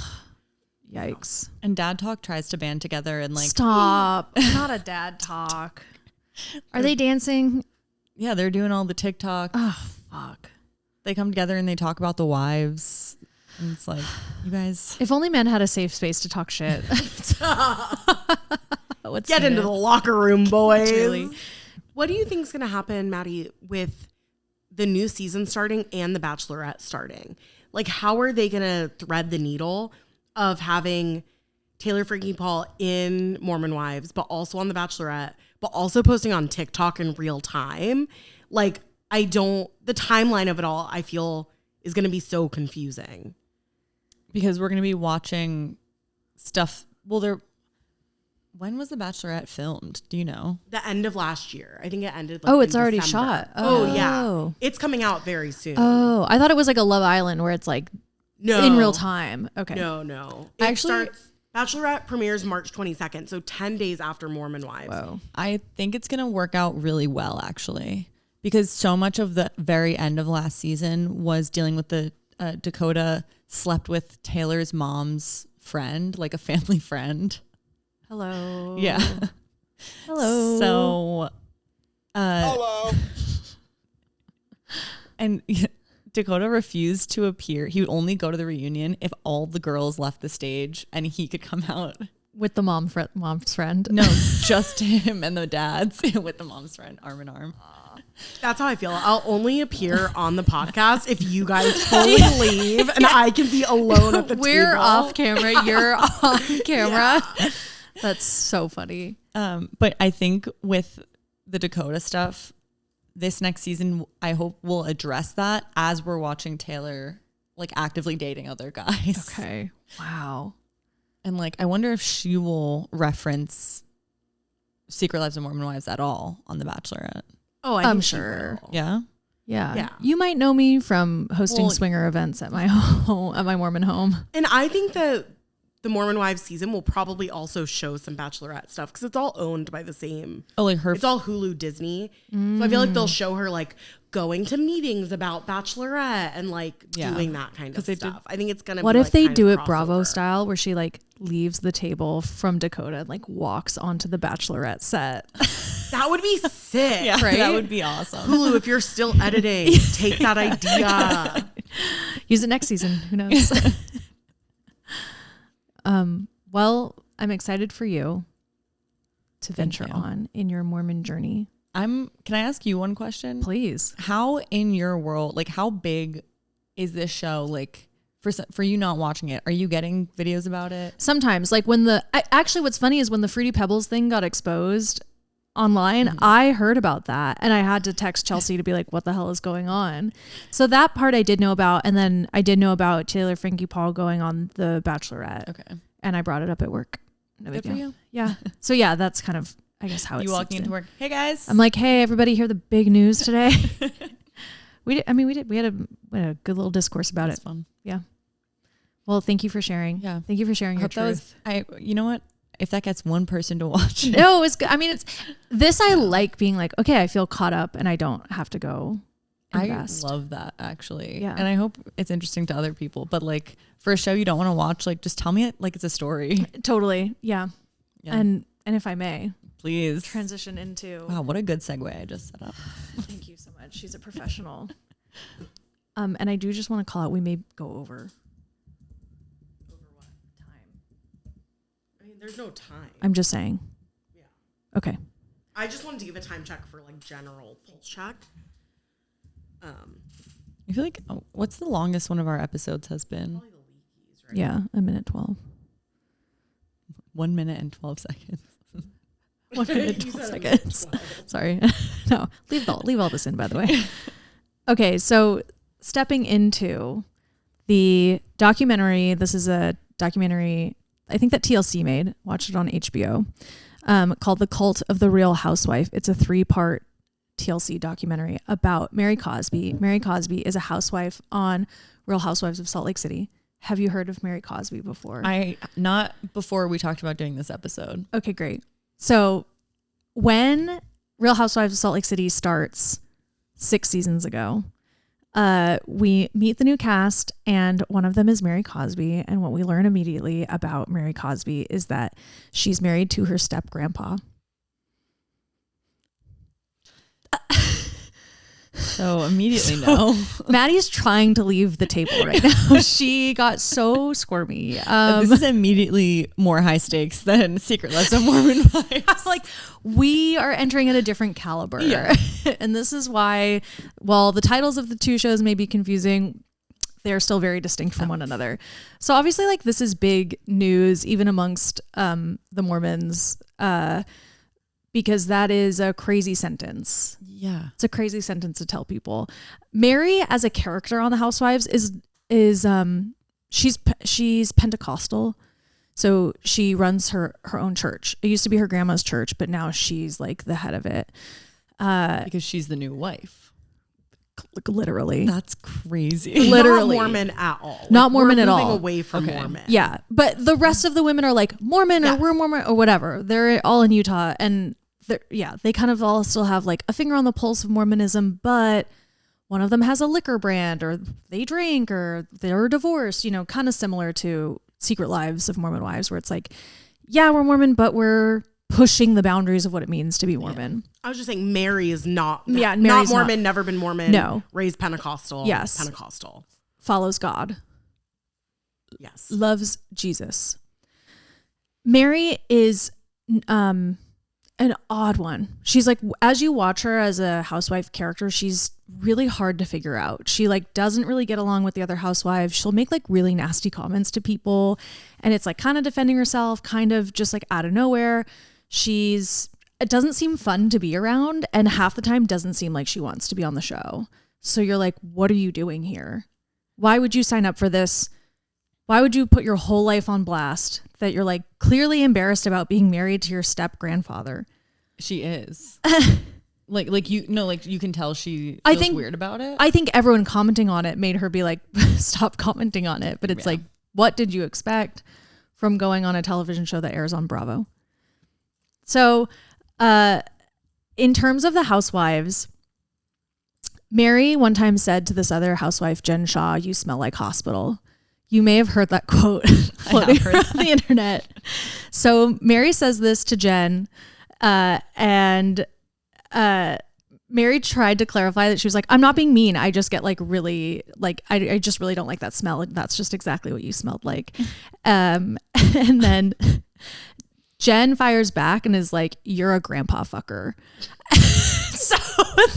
Yikes. And Dad Talk tries to band together and like, stop. Not a Dad Talk. Are they dancing? Yeah, they're doing all the TikTok. Oh fuck. They come together and they talk about the wives. And it's like, you guys. If only men had a safe space to talk shit. Get into the locker room, boys. Really. What do you think is going to happen, Maddie, with the new season starting and The Bachelorette starting? Like, how are they going to thread the needle of having Taylor freaking Paul in Mormon Wives, but also on The Bachelorette, but also posting on TikTok in real time? Like, the timeline of it all, I feel, is going to be so confusing. Because we're going to be watching stuff. Well, when was The Bachelorette filmed? Do you know? The end of last year. I think it ended like it's already shot. Oh, yeah. It's coming out very soon. Oh, I thought it was like a Love Island where it's like in real time. Okay. No. Bachelorette premieres March 22nd, so 10 days after Mormon Wives. Whoa. I think it's going to work out really well, actually. Because so much of the very end of last season was dealing with the Dakota slept with Taylor's mom's friend, like a family friend. Hello. Yeah. Hello. So. Hello. And Dakota refused to appear. He would only go to the reunion if all the girls left the stage and he could come out. With the mom's friend? No, just him and the dads with the mom's friend, arm in arm. That's how I feel. I'll only appear on the podcast if you guys fully leave and I can be alone at the table. We're off camera. You're on camera. Yeah. That's so funny. But I think with the Dakota stuff, this next season, I hope we'll address that as we're watching Taylor like actively dating other guys. Okay. Wow. And like, I wonder if she will reference Secret Lives of Mormon Wives at all on The Bachelorette. Oh, I'm sure. Yeah. Yeah. You might know me from hosting swinger events at my home, at my Mormon home. And I think that the Mormon Wives season will probably also show some Bachelorette stuff because it's all owned by the same. Oh, like her. It's all Hulu Disney. So I feel like they'll show her like going to meetings about Bachelorette and like doing that kind of stuff. I think it's going to be What if like they kind do of it Bravo crossover style where she like leaves the table from Dakota and like walks onto the Bachelorette set? That would be sick. Yeah, right? That would be awesome. Hulu, if you're still editing, take that idea. Use it next season. Who knows? Well, I'm excited for you to venture on in your Mormon journey. Can I ask you one question? Please. How in your world, like how big is this show? Like for you not watching it, are you getting videos about it? Sometimes, like when actually what's funny is when the Fruity Pebbles thing got exposed online, I heard about that and I had to text Chelsea to be like, what the hell is going on? So that part I did know about. And then I did know about Taylor Frankie Paul going on The Bachelorette. Okay. And I brought it up at work. No Good big for deal. you. Yeah. So yeah, that's kind of, I guess, how it's you walking into work. Hey guys. I'm like, hey, everybody, hear the big news today. We had a good little discourse about it. Fun. Yeah. Well, thank you for sharing. Yeah. Thank you for sharing your truth. You know what? If that gets one person to watch it. No, it's good. I mean, it's this. I like being like, okay, I feel caught up and I don't have to go invest. I love that actually. Yeah. And I hope it's interesting to other people. But like for a show you don't want to watch, like just tell me it like it's a story. Totally. Yeah. Yeah. And if I may, please transition into. Wow, what a good segue I just set up. Thank you so much. She's a professional. And I do just want to call out, we may go over what time? I mean, there's no time. I'm just saying. Yeah. Okay. I just wanted to give a time check for like general pulse check. I feel like what's the longest one of our episodes has been? Probably the leakies, right? Yeah, 1:12. 1 minute and 12 seconds. 1 minute You 12 said a minute seconds. 12. Sorry. No, leave all this in, by the way. Okay, so stepping into the documentary. This is a documentary I think that TLC made. Watched it on HBO. Called The Cult of the Real Housewife. It's a 3-part TLC documentary about Mary Cosby. Mary Cosby is a housewife on Real Housewives of Salt Lake City. Have you heard of Mary Cosby before? Not before we talked about doing this episode. Okay, great. So when Real Housewives of Salt Lake City starts 6 seasons ago, we meet the new cast and one of them is Mary Cosby. And what we learn immediately about Mary Cosby is that she's married to her step grandpa. So immediately no. Maddie's trying to leave the table right now. She got so squirmy. This is immediately more high stakes than Secret Lives of Mormon Wives. Like, we are entering at a different caliber. Yeah. And this is why, while the titles of the two shows may be confusing, they're still very distinct from one another. So obviously, like, this is big news, even amongst the Mormons, because that is a crazy sentence. Yeah. It's a crazy sentence to tell people. Mary, as a character on The Housewives, is she's Pentecostal. So she runs her own church. It used to be her grandma's church, but now she's like the head of it. Because she's the new wife. Literally. That's crazy. Literally. Not Mormon at all. Like, Not Mormon we're at moving all. away from Okay. Mormon. Yeah. But the rest of the women are like Mormon or Yes. we're Mormon or whatever. They're all in Utah. And they kind of all still have like a finger on the pulse of Mormonism, but one of them has a liquor brand or they drink or they're divorced, kind of similar to Secret Lives of Mormon Wives, where it's like, yeah, we're Mormon, but we're pushing the boundaries of what it means to be Mormon. I was just saying Mary is not Yeah, not Mary's Mormon, never been Mormon. No. Raised Pentecostal. Yes. Pentecostal. Follows God, Yes. loves Jesus. Mary is an odd one. She's like, as you watch her as a housewife character, she's really hard to figure out. She like doesn't really get along with the other housewives. She'll make like really nasty comments to people, and it's like kind of defending herself, kind of just like out of nowhere. It doesn't seem fun to be around, and half the time doesn't seem like she wants to be on the show. So you're like, what are you doing here? Why would you sign up for this? Why would you put your whole life on blast that you're like clearly embarrassed about being married to your step grandfather? She is. like you can tell she feels weird about it. I think everyone commenting on it made her be like, stop commenting on it. But it's like, what did you expect from going on a television show that airs on Bravo? So in terms of the housewives, Mary one time said to this other housewife, Jen Shaw, "You smell like hospital." You may have heard that quote floating around the internet. So Mary says this to Jen, and Mary tried to clarify that she was like, "I'm not being mean. I just get like really like I just really don't like that smell. Like, that's just exactly what you smelled like." And then Jen fires back and is like, "You're a grandpa fucker." So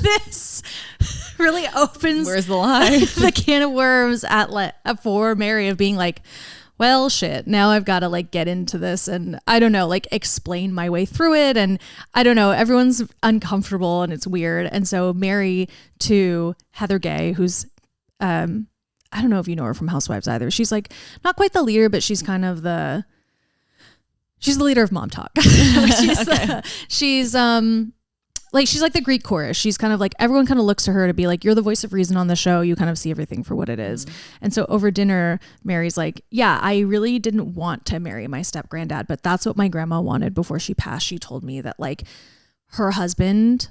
this really opens Where's the line? the can of worms for Mary of being like, well, shit, now I've got to like get into this and I don't know, like explain my way through it. And I don't know, everyone's uncomfortable and it's weird. And so Mary to Heather Gay, who's, I don't know if you know her from Housewives either. She's like not quite the leader, but she's kind of she's the leader of MomTok. she's she's like the Greek chorus. She's kind of like, everyone kind of looks to her to be like, you're the voice of reason on the show. You kind of see everything for what it is. And so over dinner, Mary's like, yeah, I really didn't want to marry my step granddad, but that's what my grandma wanted before she passed. She told me that like her husband,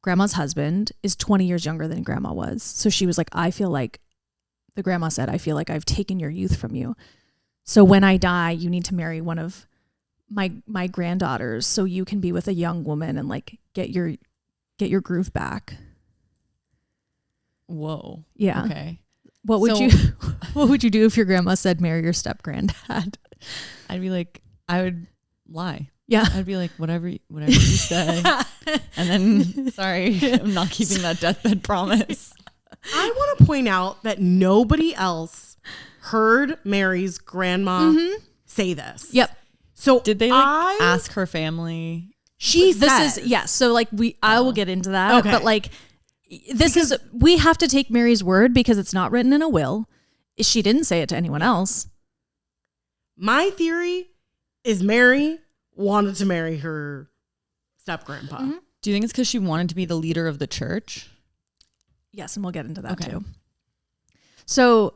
grandma's husband, is 20 years younger than grandma was. So she was like, I feel like, the grandma said, I feel like I've taken your youth from you. So when I die, you need to marry one of my granddaughters so you can be with a young woman and like get your groove back. Whoa. Yeah. Okay. What would you do if your grandma said marry your step granddad? I'd be like, I would lie. Yeah. I'd be like, whatever you say. And then, sorry, I'm not keeping that deathbed promise. I want to point out that nobody else heard Mary's grandma say this. Yep. So did they like ask her family? So like I will get into that. Okay. But like we have to take Mary's word because it's not written in a will. She didn't say it to anyone else. My theory is Mary wanted to marry her step grandpa. Mm-hmm. Do you think it's because she wanted to be the leader of the church? Yes, and we'll get into that too. So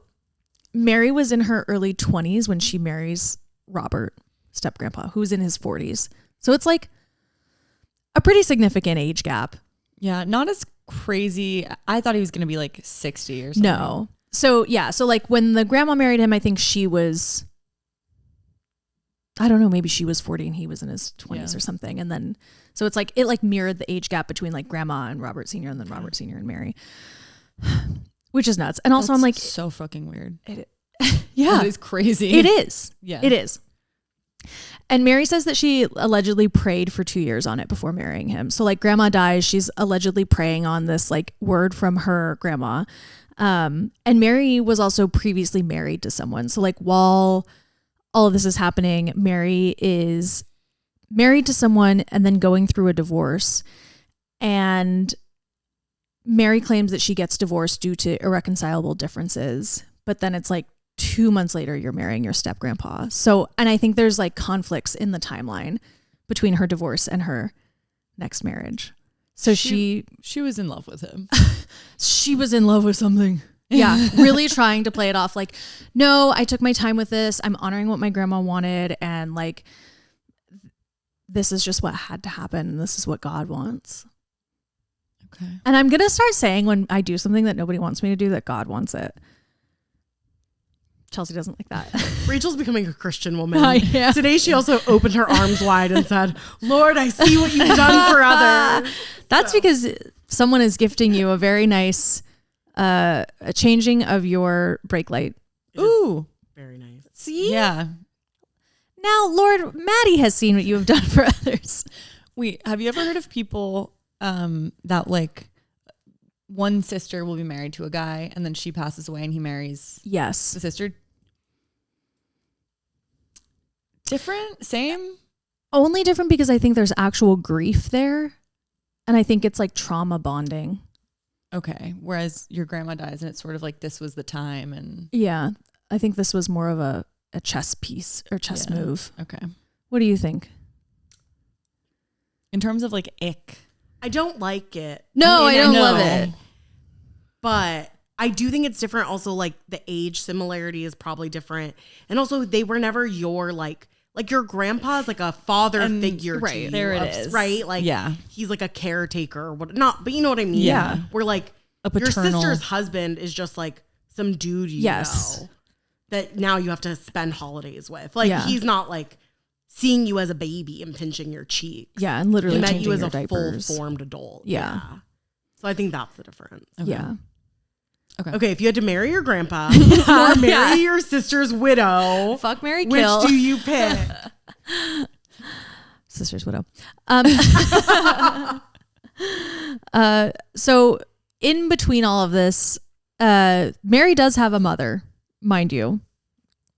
Mary was in her early 20s when she marries Robert, step grandpa, who's in his 40s. So it's like a pretty significant age gap. Yeah, not as crazy. I thought he was going to be like 60 or something. No. So yeah, so like when the grandma married him, I think she was, I don't know, maybe she was 40 and he was in his 20s or something. And then, so it's like, it like mirrored the age gap between like grandma and Robert Sr. and then Robert Sr. and Mary, which is nuts. And also I'm like, so fucking weird. Yeah. It is crazy. It is. Yeah. It is. And Mary says that she allegedly prayed for 2 years on it before marrying him. So like grandma dies, she's allegedly praying on this like word from her grandma. And Mary was also previously married to someone. So like while all of this is happening, Mary is married to someone and then going through a divorce. And Mary claims that she gets divorced due to irreconcilable differences. But then it's like 2 months later, you're marrying your step grandpa. So, and I think there's like conflicts in the timeline between her divorce and her next marriage. So she was in love with him. She was in love with something. Yeah. Really trying to play it off like, no, I took my time with this. I'm honoring what my grandma wanted. And like, this is just what had to happen. This is what God wants. Okay. And I'm going to start saying when I do something that nobody wants me to do, that God wants it. Chelsea doesn't like that. Rachel's becoming a Christian woman. Yeah. Today she also opened her arms wide and said, Lord, I see what you've done for others. That's because someone is gifting you a very nice a changing of your brake light. Ooh. Very nice. See? Yeah. Now, Lord, Maddie has seen what you have done for others. Wait, have you ever heard of people that like one sister will be married to a guy and then she passes away and he marries the sister? Different? Same? Only different because I think there's actual grief there. And I think it's like trauma bonding. Okay. Whereas your grandma dies and it's sort of like this was the time. And yeah, I think this was more of a chess piece or chess move. Okay. What do you think? In terms of like ick. I don't like it. No, I don't love it. But I do think it's different. Also, like the age similarity is probably different. And also they were never your like your grandpa's like a father figure to you. There it is. Right? Like he's like a caretaker or what not, but you know what I mean? Yeah. Where like your sister's husband is just like some dude you know that now you have to spend holidays with. Like he's not like seeing you as a baby and pinching your cheeks. Yeah, and literally met changing you as your a diapers. full-formed adult. Yeah. So I think that's the difference. Okay. Yeah. Okay, if you had to marry your grandpa or marry your sister's widow, fuck, marry, which kill. do you pick? Sister's widow. So in between all of this, Mary does have a mother, mind you.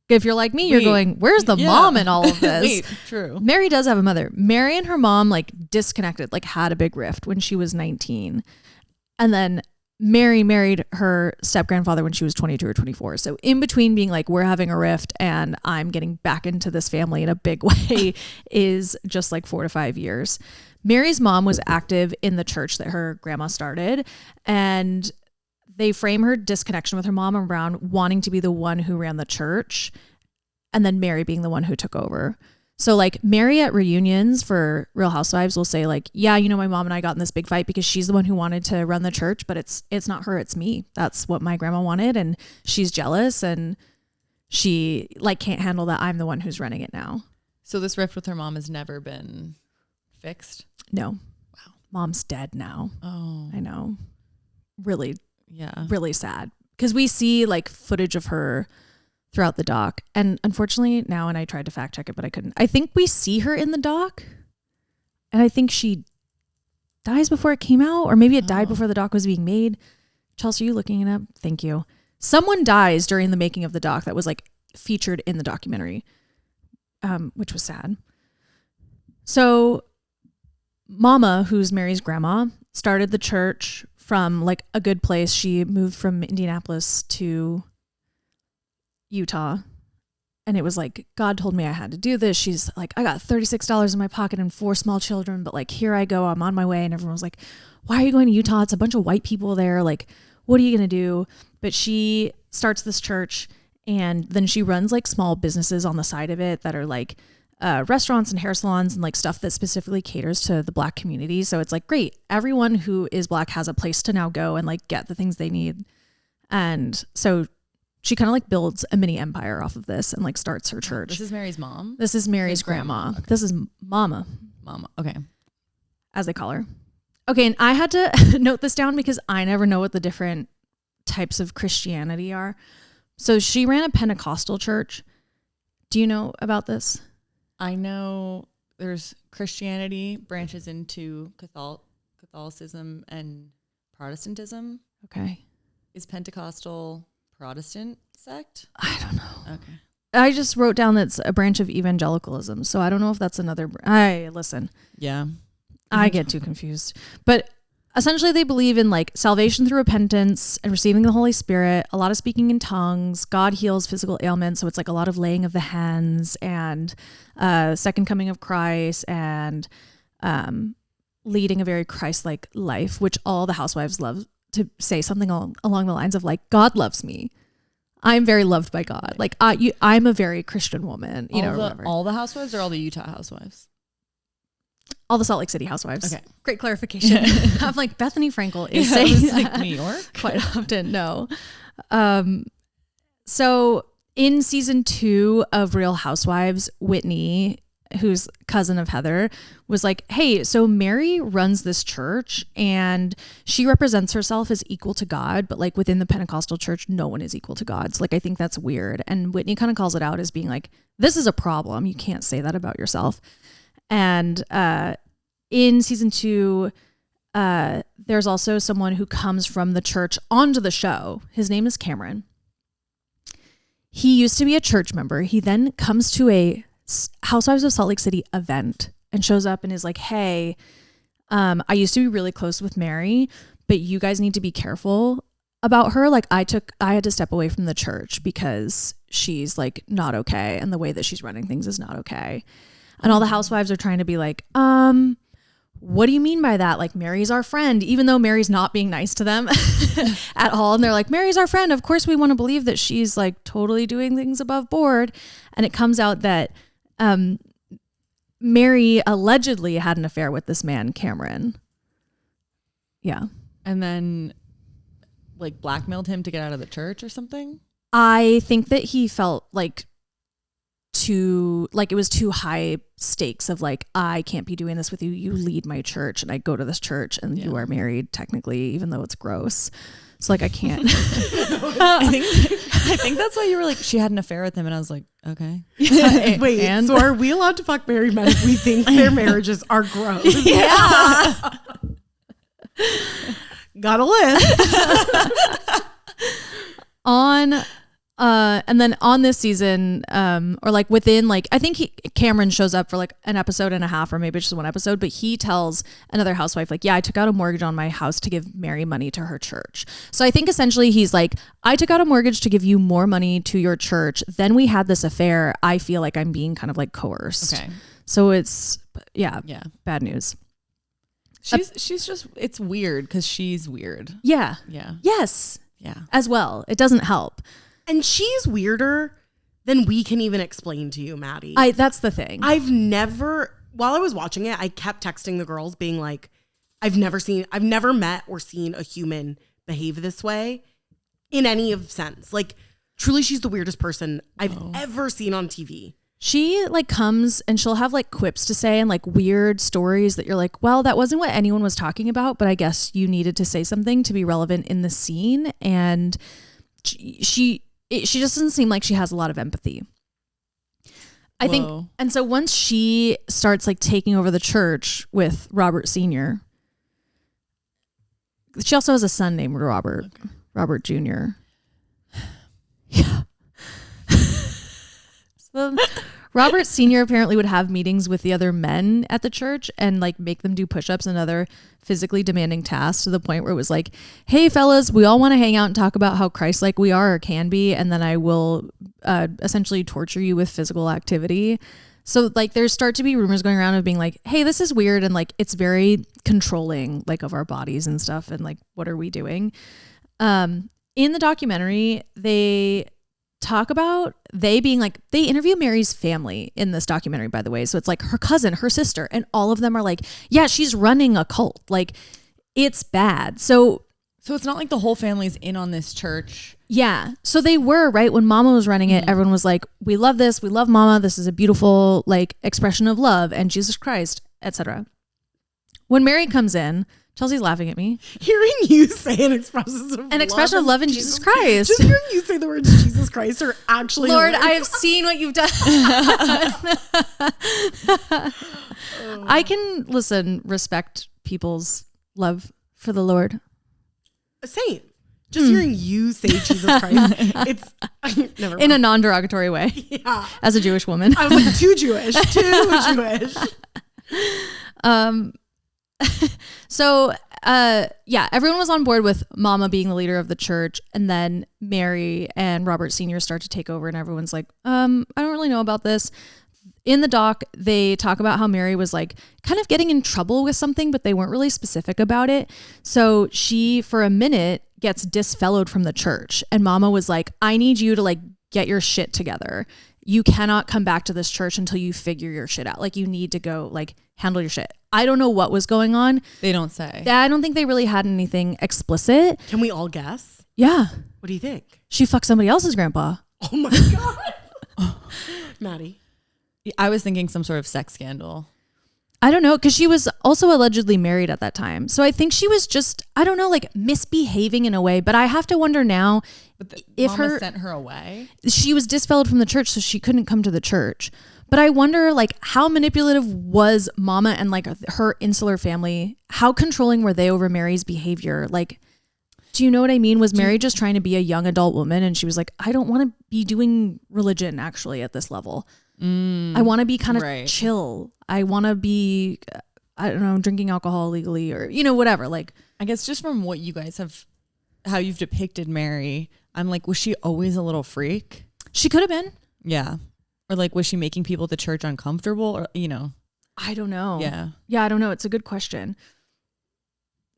If you're like me, you're going, where's the mom in all of this? Wait, true. Mary does have a mother. Mary and her mom like disconnected, like had a big rift when she was 19. And then Mary married her step grandfather when she was 22 or 24. So in between being like, we're having a rift and I'm getting back into this family in a big way is just like 4 to 5 years. Mary's mom was active in the church that her grandma started, and they frame her disconnection with her mom around wanting to be the one who ran the church, and then Mary being the one who took over. So like Mary at reunions for Real Housewives will say like, yeah, you know, my mom and I got in this big fight because she's the one who wanted to run the church, but it's not her, it's me. That's what my grandma wanted, and she's jealous, and she like can't handle that I'm the one who's running it now. So this rift with her mom has never been fixed? No. Wow. Mom's dead now. Oh. I know. Really, yeah. Really sad. Because we see like footage of her throughout the doc. And unfortunately now, and I tried to fact check it, but I couldn't. I think we see her in the doc. And I think she dies before it came out. Or maybe it died before the doc was being made. Chelsea, are you looking it up? Thank you. Someone dies during the making of the doc that was like featured in the documentary, which was sad. So Mama, who's Mary's grandma, started the church from like a good place. She moved from Indianapolis to Utah, and it was like, God told me I had to do this. She's like, I got $36 in my pocket and 4 small children, but like, here I go, I'm on my way. And everyone was like, why are you going to Utah? It's a bunch of white people there. Like, what are you going to do? But she starts this church, and then she runs like small businesses on the side of it that are like restaurants and hair salons and like stuff that specifically caters to the Black community. So it's like, great, everyone who is Black has a place to now go and like get the things they need. And so she kind of like builds a mini empire off of this and like starts her church. This is Mary's mom? This is Mary's grandma. Okay. This is Mama. Mama. Okay. As they call her. Okay. And I had to note this down because I never know what the different types of Christianity are. So she ran a Pentecostal church. Do you know about this? I know there's Christianity branches into Catholicism and Protestantism. Okay. Is Pentecostal Protestant sect? I don't know. Okay. I just wrote down that's a branch of evangelicalism. So I don't know if that's another. Listen. Yeah. I get too confused. But essentially they believe in like salvation through repentance and receiving the Holy Spirit, a lot of speaking in tongues. God heals physical ailments. So it's like a lot of laying of the hands and second coming of Christ and leading a very Christ-like life, which all the housewives love to say something along the lines of like, God loves me. I'm very loved by God. Like I'm a very Christian woman, all the housewives or all the Utah housewives? All the Salt Lake City housewives. Okay. Great clarification. I'm like, Bethany Frankel is saying like New York. Quite often. No. So in season 2 of Real Housewives, Whitney, who's cousin of Heather, was like, hey, so Mary runs this church and she represents herself as equal to God, but like within the Pentecostal church, no one is equal to God. So like, I think that's weird. And Whitney kind of calls it out as being like, this is a problem. You can't say that about yourself. And in season 2, there's also someone who comes from the church onto the show. His name is Cameron. He used to be a church member. He then comes to a Housewives of Salt Lake City event and shows up and is like, hey, I used to be really close with Mary, but you guys need to be careful about her. Like I had to step away from the church because she's like not okay. And the way that she's running things is not okay. And all the housewives are trying to be like, what do you mean by that? Like Mary's our friend, even though Mary's not being nice to them at all. And they're like, Mary's our friend. Of course we want to believe that she's like totally doing things above board. And it comes out that Mary allegedly had an affair with this man, Cameron. Yeah. And then like blackmailed him to get out of the church or something? I think that he felt like it was too high stakes of like, I can't be doing this with you. You lead my church and I go to this church and you are married technically, even though it's gross. So like, I can't. I think that's why you were like, she had an affair with him. And I was like, okay. Wait, so are we allowed to fuck married men if we think their marriages are gross? Yeah. Got a list. And then on this season, or like within like, I think Cameron shows up for like an episode and a half, or maybe just one episode, but he tells another housewife like, yeah, I took out a mortgage on my house to give Mary money to her church. So I think essentially he's like, I took out a mortgage to give you more money to your church. Then we had this affair. I feel like I'm being kind of like coerced. Okay. So it's, yeah, Yeah. bad news. She's just, it's weird because she's weird. Yeah. Yeah. Yes. Yeah. As well. It doesn't help. And she's weirder than we can even explain to you, Maddie. That's the thing. While I was watching it, I kept texting the girls being like, I've never met or seen a human behave this way in any of sense. Like, truly, she's the weirdest person I've ever seen on TV. She like comes and she'll have like quips to say and like weird stories that you're like, well, that wasn't what anyone was talking about, but I guess you needed to say something to be relevant in the scene. And she just doesn't seem like she has a lot of empathy. I think. And so once she starts like taking over the church with Robert Sr., she also has a son named Robert, Robert Jr. Yeah. So Robert Sr. apparently would have meetings with the other men at the church and like make them do push-ups and other physically demanding tasks to the point where it was like, hey fellas, we all want to hang out and talk about how Christ-like we are or can be, and then I will essentially torture you with physical activity. So like there start to be rumors going around of being like, hey, this is weird, and like it's very controlling like of our bodies and stuff, and like what are we doing? In the documentary, they talk about they interview Mary's family in this documentary, by the way. So it's like her cousin, her sister, and all of them are like, yeah, she's running a cult. Like it's bad. So it's not like the whole family's in on this church. Yeah. So they were, right? When Mama was running it, everyone was like, we love this. We love Mama. This is a beautiful like expression of love and Jesus Christ, etc. When Mary comes in, Chelsea's laughing at me. Hearing you say an expression of love in Jesus Christ. Just hearing you say the words Jesus Christ are actually Lord, I have seen what you've done. I can respect people's love for the Lord. Same. Just hearing you say Jesus Christ, it's never mind. In a non-derogatory way. Yeah. As a Jewish woman. I was like, too Jewish. So, everyone was on board with Mama being the leader of the church, and then Mary and Robert Sr. start to take over, and everyone's like, I don't really know about this. In the doc, they talk about how Mary was like kind of getting in trouble with something, but they weren't really specific about it. So she, for a minute, gets disfellowed from the church, and Mama was like, I need you to like get your shit together. You cannot come back to this church until you figure your shit out. Like you need to go like handle your shit. I don't know what was going on. They don't say. I don't think they really had anything explicit. Can we all guess? Yeah. What do you think? She fucked somebody else's grandpa. Oh my God. Maddie. I was thinking some sort of sex scandal. I don't know, because she was also allegedly married at that time. So I think she was just, I don't know, like misbehaving in a way. But I have to wonder now if Mama sent her away. She was disfellowed from the church, so she couldn't come to the church. But I wonder, like, how manipulative was Mama and like her insular family? How controlling were they over Mary's behavior? Like, do you know what I mean? Was Mary just trying to be a young adult woman, and she was like, I don't want to be doing religion actually at this level. I want to be kind of chill. I want to be, I don't know, drinking alcohol legally or, you know, whatever. Like, I guess just from what you guys have, how you've depicted Mary, I'm like, was she always a little freak? She could have been. Yeah. Or like, was she making people at the church uncomfortable? Or, you know? I don't know. Yeah. Yeah, I don't know. It's a good question.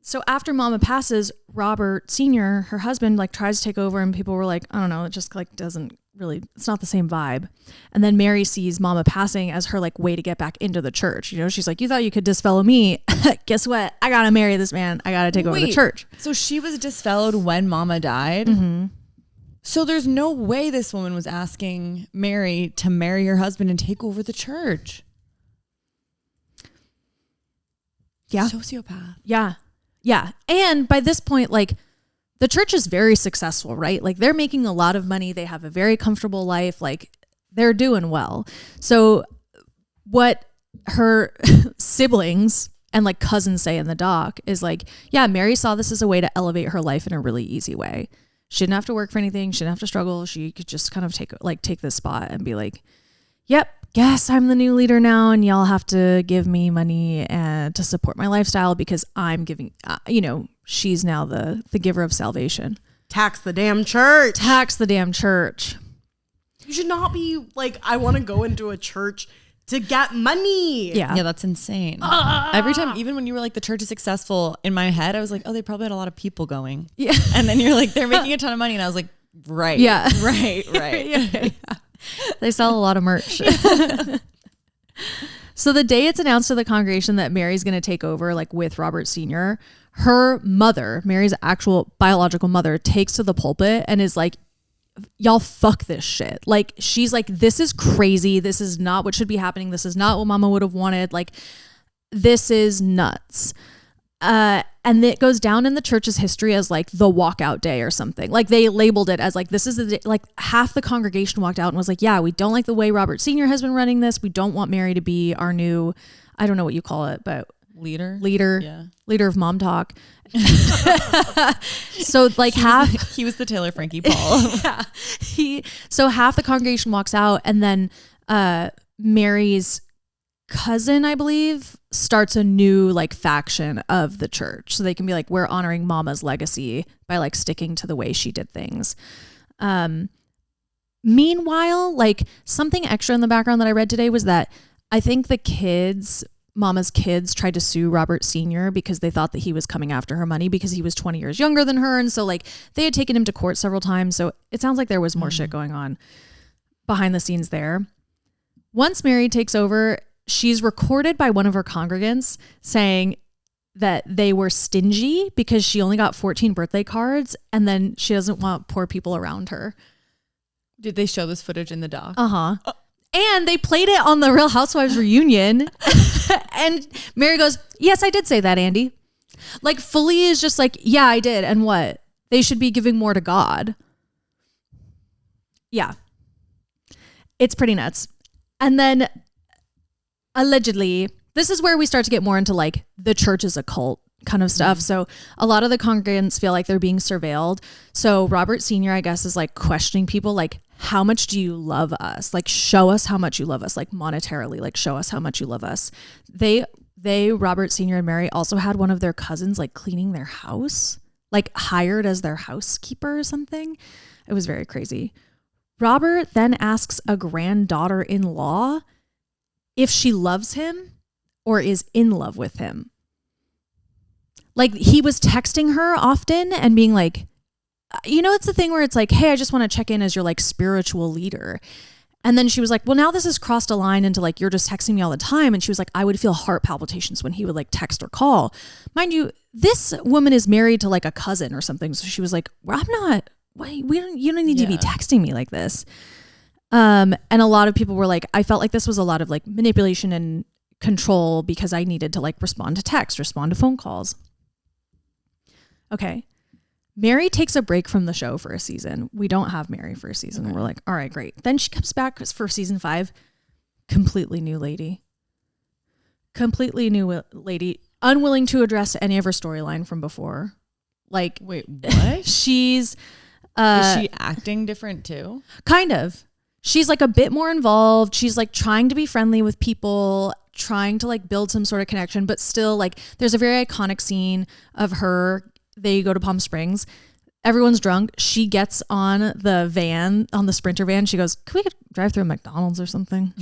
So after Mama passes, Robert Sr., her husband, like tries to take over, and people were like, I don't know, it just like doesn't really, it's not the same vibe. And then Mary sees Mama passing as her like way to get back into the church. You know, she's like, you thought you could disfellow me. Guess what? I got to marry this man. I got to take over the church. So she was disfellowed when Mama died? Mm-hmm. So there's no way this woman was asking Mary to marry her husband and take over the church. Yeah. Sociopath. Yeah. Yeah. And by this point, like the church is very successful, right? Like they're making a lot of money. They have a very comfortable life. Like they're doing well. So what her siblings and like cousins say in the doc is like, yeah, Mary saw this as a way to elevate her life in a really easy way. She didn't have to work for anything. She didn't have to struggle. She could just kind of take this spot and be like, yep, guess I'm the new leader now, and y'all have to give me money and to support my lifestyle because I'm giving, she's now the giver of salvation. Tax the damn church. Tax the damn church. You should not be like, I want to go into a church to get money. Yeah, that's insane. Every time, even when you were like, the church is successful, in my head, I was like, oh, they probably had a lot of people going. Yeah. And then you're like, they're making a ton of money. And I was like, right. Yeah. Right. Yeah. They sell a lot of merch. So the day it's announced to the congregation that Mary's going to take over, like with Robert Sr., her mother, Mary's actual biological mother, takes to the pulpit and is like, y'all fuck this shit. Like, she's like, this is crazy. This is not what should be happening. This is not what mama would have wanted. Like, this is nuts. And it goes down in the church's history as like the walkout day or something. Like, they labeled it as like, this is the day. Like, half the congregation walked out and was like, yeah, we don't like the way Robert Sr. has been running this. We don't want Mary to be our new, I don't know what you call it, but leader of MomTok. So like he was the Taylor Frankie Paul. Yeah. So half the congregation walks out, and then Mary's cousin, I believe, starts a new like faction of the church, so they can be like, we're honoring mama's legacy by like sticking to the way she did things. Meanwhile, like, something extra in the background that I read today was that I think mama's kids tried to sue Robert Sr. because they thought that he was coming after her money because he was 20 years younger than her. And so like they had taken him to court several times. So it sounds like there was more shit going on behind the scenes there. Once Mary takes over, she's recorded by one of her congregants saying that they were stingy because she only got 14 birthday cards, and then she doesn't want poor people around her. Did they show this footage in the doc? Uh-huh. And they played it on the Real Housewives reunion. And Mary goes, yes, I did say that, Andy. Like, fully is just like, yeah, I did. And what? They should be giving more to God. Yeah. It's pretty nuts. And then allegedly, this is where we start to get more into like the church is a cult kind of stuff. So a lot of the congregants feel like they're being surveilled. So Robert Sr., I guess, is like questioning people like, how much do you love us? Like, show us how much you love us, like monetarily, like show us how much you love us. They, Robert Sr. and Mary, also had one of their cousins like cleaning their house, like hired as their housekeeper or something. It was very crazy. Robert then asks a granddaughter-in-law if she loves him or is in love with him. Like, he was texting her often and being like, you know, it's the thing where it's like, hey, I just want to check in as your like spiritual leader. And then she was like, well, now this has crossed a line into like, you're just texting me all the time. And she was like, I would feel heart palpitations when he would like text or call. Mind you, this woman is married to like a cousin or something. So she was like, well, I'm not, you don't need to be texting me like this. And a lot of people were like, I felt like this was a lot of like manipulation and control because I needed to like respond to text, respond to phone calls. Okay. Mary takes a break from the show for a season. We don't have Mary for a season. Okay. We're like, all right, great. Then she comes back for season 5. Completely new lady. Unwilling to address any of her storyline from before. Like, wait, what? She's is she acting different too? Kind of. She's like a bit more involved. She's like trying to be friendly with people, trying to like build some sort of connection, but still like there's a very iconic scene of her. They go to Palm Springs. Everyone's drunk. She gets on the van, on the Sprinter van. She goes, can we drive through a McDonald's or something?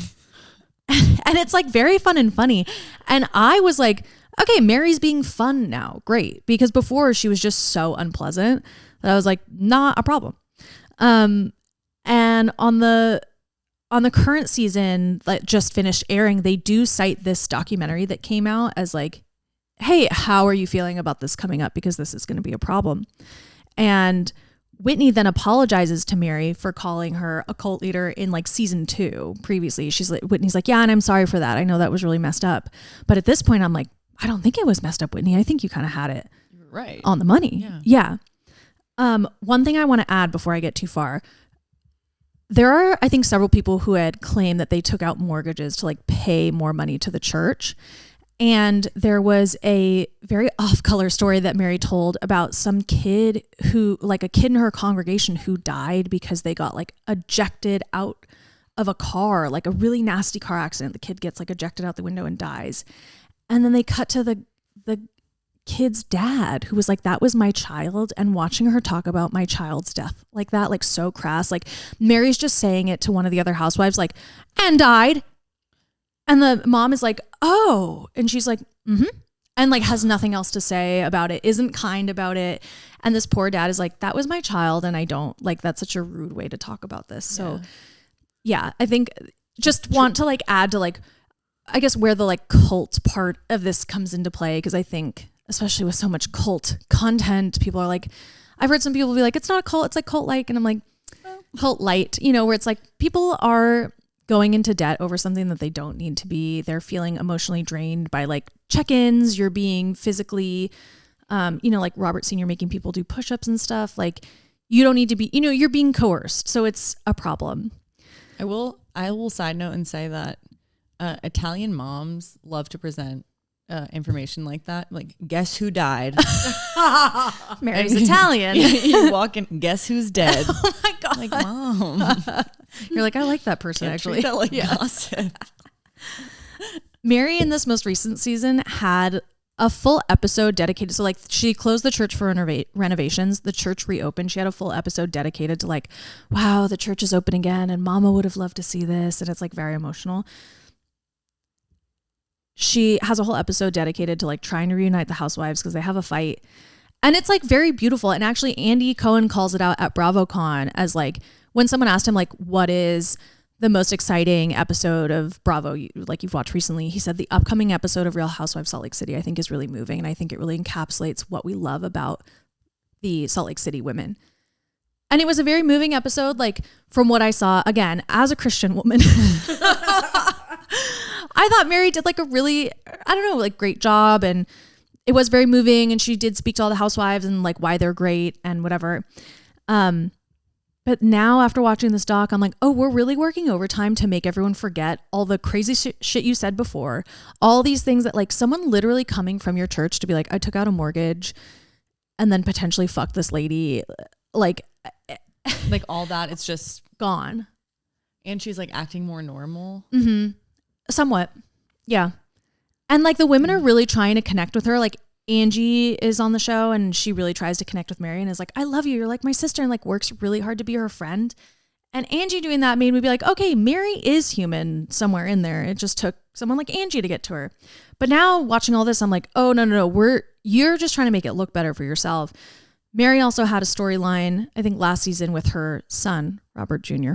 And it's like very fun and funny. And I was like, okay, Mary's being fun now. Great. Because before she was just so unpleasant that I was like, not a problem. And on the current season that just finished airing, they do cite this documentary that came out as like, hey, how are you feeling about this coming up? Because this is going to be a problem. And Whitney then apologizes to Mary for calling her a cult leader in like season 2 previously. Whitney's like, yeah, and I'm sorry for that. I know that was really messed up. But at this point, I'm like, I don't think it was messed up, Whitney. I think you kind of had it right on the money. Yeah. One thing I want to add before I get too far. There are, I think, several people who had claimed that they took out mortgages to like pay more money to the church. And there was a very off-color story that Mary told about some kid who, like a kid in her congregation who died because they got like ejected out of a car, like a really nasty car accident. The kid gets like ejected out the window and dies. And then they cut to the kid's dad who was like, that was my child. And watching her talk about my child's death like that, like so crass, like Mary's just saying it to one of the other housewives, like, and died. And the mom is like, oh, and she's like, mm-hmm. And like has nothing else to say about it, isn't kind about it. And this poor dad is like, that was my child. And I don't like, that's such a rude way to talk about this. So yeah, I think just want to like add to like, I guess where the like cult part of this comes into play. Cause I think especially with so much cult content, people are like, I've heard some people be like, it's not a cult, it's like cult-like. And I'm like, cult light, you know, where it's like people are going into debt over something that they don't need to be. They're feeling emotionally drained by like check-ins. You're being physically, you know, like Robert Sr. making people do push-ups and stuff. Like you don't need to be, you know, you're being coerced. So it's a problem. I will side note and say that Italian moms love to present information like that. Like, guess who died? Mary's Italian. You walk in, guess who's dead? Oh my God. Like, Mom. You're like, I like that person actually. That like gossip. Mary in this most recent season had a full episode dedicated. So like she closed the church for renovations. The church reopened. She had a full episode dedicated to like, wow, the church is open again and mama would have loved to see this. And it's like very emotional. She has a whole episode dedicated to like trying to reunite the housewives because they have a fight. And it's like very beautiful. And actually Andy Cohen calls it out at BravoCon as like when someone asked him like, what is the most exciting episode of Bravo like you've watched recently? He said the upcoming episode of Real Housewives Salt Lake City I think is really moving. And I think it really encapsulates what we love about the Salt Lake City women. And it was a very moving episode. Like from what I saw, again, as a Christian woman, I thought Mary did like a really, I don't know, like great job. And it was very moving. And she did speak to all the housewives and like why they're great and whatever. But now after watching this doc, I'm like, oh, we're really working overtime to make everyone forget all the crazy shit you said before. All these things that like someone literally coming from your church to be like, I took out a mortgage and then potentially fuck this lady. Like all that, it's just gone. And she's like acting more normal. Mm-hmm. Somewhat. Yeah. And like the women are really trying to connect with her. Like Angie is on the show and she really tries to connect with Mary and is like, I love you. You're like my sister, and like works really hard to be her friend. And Angie doing that made me be like, okay, Mary is human somewhere in there. It just took someone like Angie to get to her. But now watching all this, I'm like, oh, no. You're just trying to make it look better for yourself. Mary also had a storyline, I think last season with her son, Robert Jr.,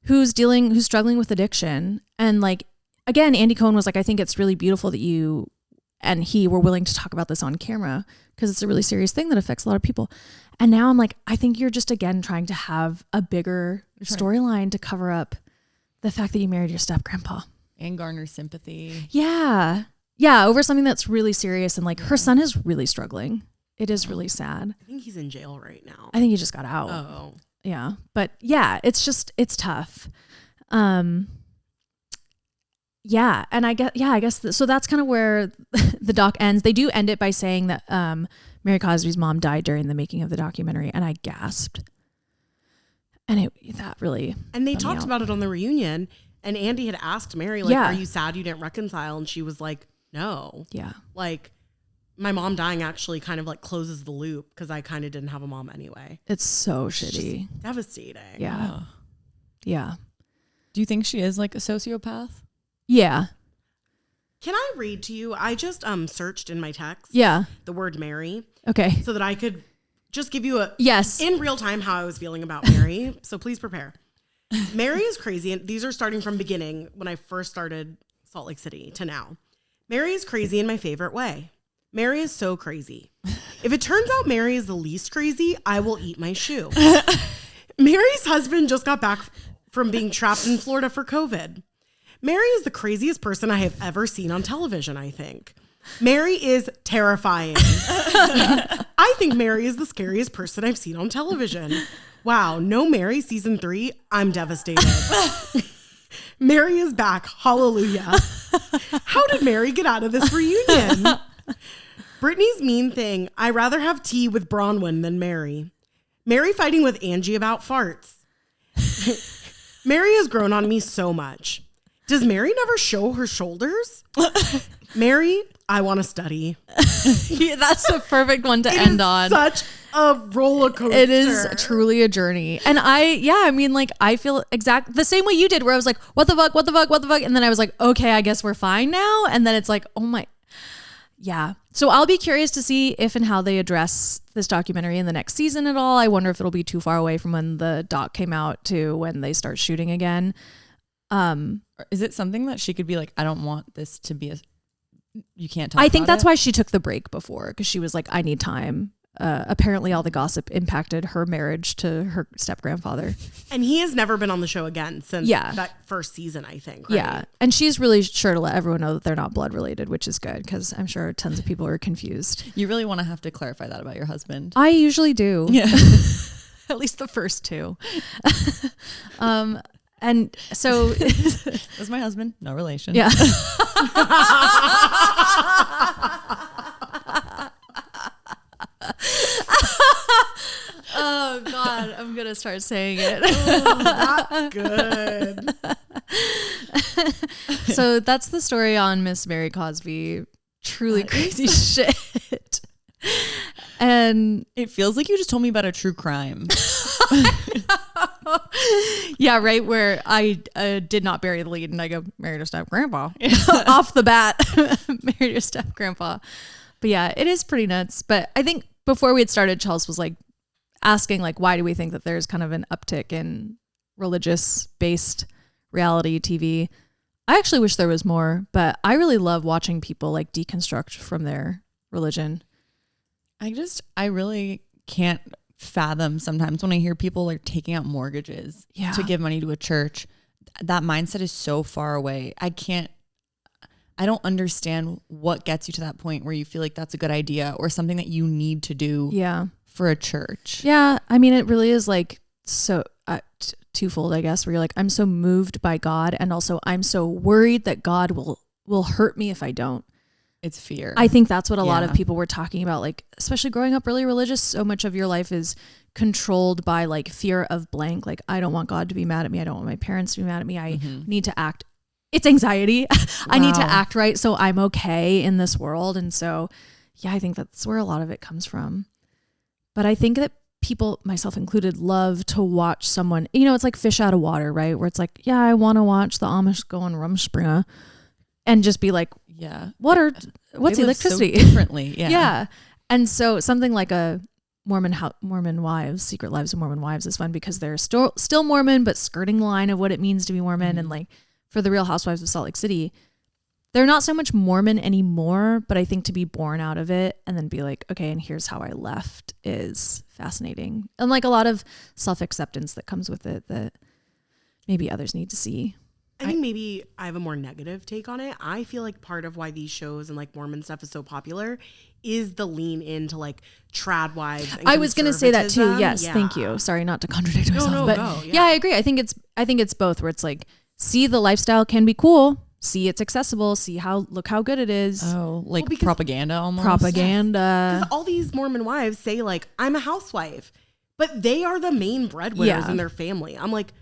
who's struggling with addiction. And like, again, Andy Cohen was like, I think it's really beautiful that you and he were willing to talk about this on camera because it's a really serious thing that affects a lot of people. And now I'm like, I think you're just, again, trying to have a bigger storyline to cover up the fact that you married your step grandpa. And garner sympathy. Yeah. Yeah. Over something that's really serious. And like her son is really struggling. It is really sad. I think he's in jail right now. I think he just got out. Oh. Yeah. But yeah, it's tough. Yeah. And I guess, so that's kind of where the doc ends. They do end it by saying that Mary Cosby's mom died during the making of the documentary. And I gasped. And that really. And they talked about it on the reunion. And Andy had asked Mary, like, are you sad you didn't reconcile? And she was like, no. Yeah. Like, my mom dying actually kind of like closes the loop because I kind of didn't have a mom anyway. It's so shitty. Devastating. Yeah. Oh. Yeah. Do you think she is like a sociopath? Yeah. Can I read to you? I just searched in my text. Yeah. The word Mary. Okay. So that I could just give you yes in real time how I was feeling about Mary. So please prepare. Mary is crazy. And these are starting from beginning when I first started Salt Lake City to now. Mary is crazy in my favorite way. Mary is so crazy. If it turns out Mary is the least crazy, I will eat my shoe. Mary's husband just got back from being trapped in Florida for COVID. Mary is the craziest person I have ever seen on television, I think. Mary is terrifying. I think Mary is the scariest person I've seen on television. Wow, no Mary season 3, I'm devastated. Mary is back. Hallelujah. How did Mary get out of this reunion? Brittany's mean thing. I rather have tea with Bronwyn than Mary. Mary fighting with Angie about farts. Mary has grown on me so much. Does Mary never show her shoulders? Mary, I want to study. Yeah, that's the perfect one to end on. Such a roller coaster. It is truly a journey. And I mean, like, I feel the same way you did, where I was like, what the fuck? And then I was like, okay, I guess we're fine now. And then it's like, oh my, yeah. So I'll be curious to see if and how they address this documentary in the next season at all. I wonder if it'll be too far away from when the doc came out to when they start shooting again. Is it something that she could be like, I don't want this to be you can't talk I think about that's it? why she took the break before, because she was like, I need time. Apparently all the gossip impacted her marriage to her step grandfather. And he has never been on the show again since that first season, I think. Right? Yeah. And she's really sure to let everyone know that they're not blood related, which is good, because I'm sure tons of people are confused. You really want to have to clarify that about your husband. I usually do. Yeah. At least the first two. And so That's my husband. No relation. yeah. Oh God, I'm gonna start saying it. That's good. So that's the story on Miss Mary Cosby. Truly crazy shit. And It feels like you just told me about a true crime. yeah, right, where I did not bury the lead and I go, married her step grandpa. Off the bat, married her step grandpa. But yeah, it is pretty nuts. But I think before we had started, Chelsea was like asking, like, why do we think that there's kind of an uptick in religious based reality TV? I actually wish there was more, but I really love watching people like deconstruct from their religion. I really can't fathom sometimes when I hear people like taking out mortgages to give money to a church. That mindset is so far away. I don't understand what gets you to that point where you feel like that's a good idea or something that you need to do for a church. Yeah. I mean, it really is like so twofold, I guess, where you're like, I'm so moved by God, and also I'm so worried that God will hurt me if I don't. It's fear. I think that's what a lot of people were talking about, like, especially growing up really religious. So much of your life is controlled by like fear of blank. Like, I don't want God to be mad at me. I don't want my parents to be mad at me. I need to act. It's anxiety. I need to act right so I'm okay in this world. And so, yeah, I think that's where a lot of it comes from. But I think that people, myself included, love to watch someone, it's like fish out of water, right? Where it's like, yeah, I want to watch the Amish go on Rumspringa and just be like, what's electricity? So differently. Yeah. Yeah. And so something like a Mormon Wives, Secret Lives of Mormon Wives is fun because they're still Mormon, but skirting the line of what it means to be Mormon. And like for the Real Housewives of Salt Lake City, they're not so much Mormon anymore, but I think to be born out of it and then be like, okay, and here's how I left is fascinating. And like a lot of self-acceptance that comes with it that maybe others need to see. I think maybe I have a more negative take on it. I feel like part of why these shows and like Mormon stuff is so popular is the lean into like trad wives. And I was going to say that too. conservatism. Yes. Yeah. Thank you. Sorry not to contradict myself, No, but go, yeah, I agree. I think it's both, where it's like, see, the lifestyle can be cool. See, it's accessible. See look how good it is. Oh, like because propaganda almost. Propaganda. Because all these Mormon wives say like, I'm a housewife, but they are the main breadwinners in their family. I'm like,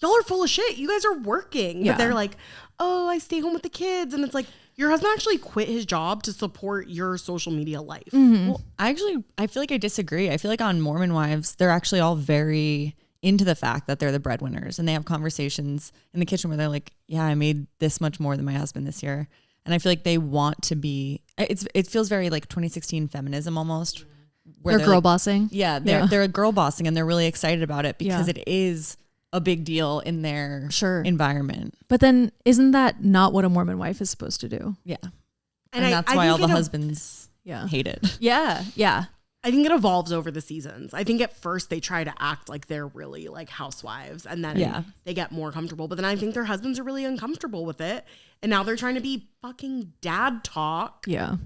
y'all are full of shit. You guys are working. But they're like, oh, I stay home with the kids. And it's like, your husband actually quit his job to support your social media life. Mm-hmm. Well, I feel like I disagree. I feel like on Mormon Wives, they're actually all very into the fact that they're the breadwinners, and they have conversations in the kitchen where they're like, yeah, I made this much more than my husband this year. And I feel like they want to be, it feels very like 2016 feminism almost. Where they're girl bossing. Yeah, they're a girl bossing, and they're really excited about it because it is a big deal in their environment. But then isn't that not what a Mormon wife is supposed to do? Yeah. And that's why all the husbands hate it. Yeah. Yeah. I think it evolves over the seasons. I think at first they try to act like they're really like housewives, and then they get more comfortable. But then I think their husbands are really uncomfortable with it. And now they're trying to be fucking dad talk. Yeah.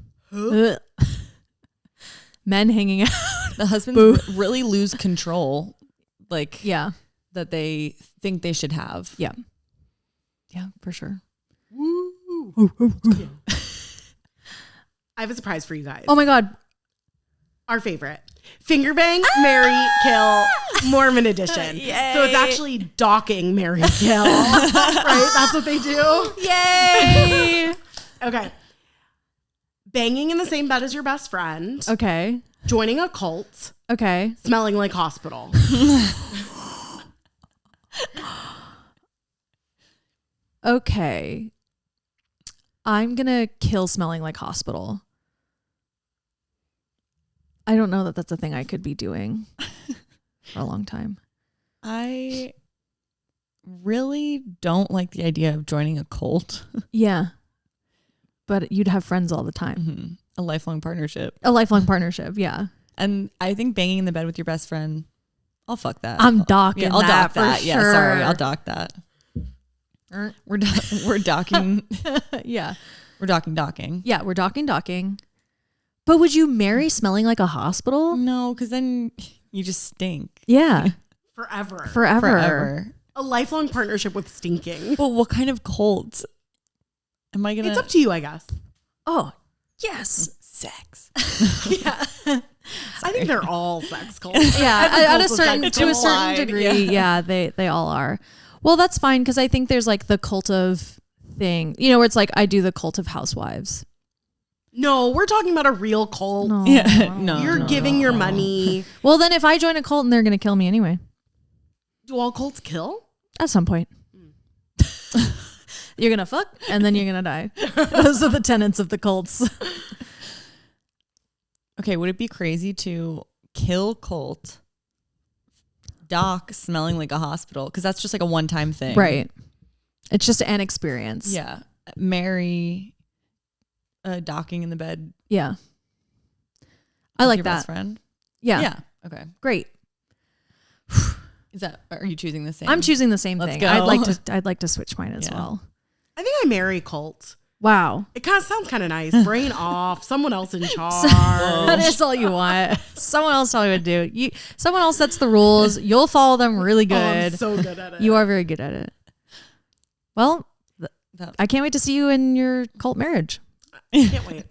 Men hanging out. The husbands really lose control. Like, that they think they should have. Yeah. Yeah, for sure. I have a surprise for you guys. Oh my God. Our favorite. Finger bang, marry, kill, Mormon edition. Yay. So it's actually docking, marry, kill. Right? That's what they do. Yay. Okay. banging in the same bed as your best friend, Okay. joining a cult, Okay. smelling like hospital. Okay. I'm going to kill smelling like hospital. I don't know that that's a thing I could be doing for a long time. I really don't like the idea of joining a cult. Yeah. But you'd have friends all the time. Mm-hmm. A lifelong partnership. A lifelong partnership. Yeah. And I think banging in the bed with your best friend, I'll fuck that. I'm docking Yeah, I'll that dock that. for Yeah, sure. sorry, I'll dock that. We're docking. Yeah. We're docking. Yeah, we're docking. But would you marry smelling like a hospital? No, because then you just stink. Yeah. Forever. A lifelong partnership with stinking. Well, what kind of cult? Am I gonna? It's up to you, I guess. Oh, yes. Sex. Yeah. I think they're all sex cults. Yeah, Every at a cult is certain sex to a cult. certain degree, yeah, they all are. Well, that's fine because I think there's like the cult of thing, where it's like I do the cult of housewives. No, we're talking about a real cult. No. Yeah, no. You're giving your money. Well, then if I join a cult and they're gonna kill me anyway, Do all cults kill? at some point. You're gonna fuck and then you're gonna die. Those are the tenets of the cults. Okay, would it be crazy to kill cult, dock smelling like a hospital? Because that's just like a one-time thing. Right. It's just an experience. Yeah. Marry docking in the bed. Yeah. I like your that. best friend. Yeah. Yeah. Okay. Great. Are you choosing the same? I'm choosing the same Let's thing. go. I'd like to switch mine as Yeah. well. I think I marry cult. Wow. It kind of sounds kind of nice. Brain off. Someone else in charge. That is all you want. Someone else tell you what to do. Someone else sets the rules. You'll follow them really Oh, I'm good. so good at it. You are very good at it. Well, That- I can't wait to see you in your cult marriage. Can't wait.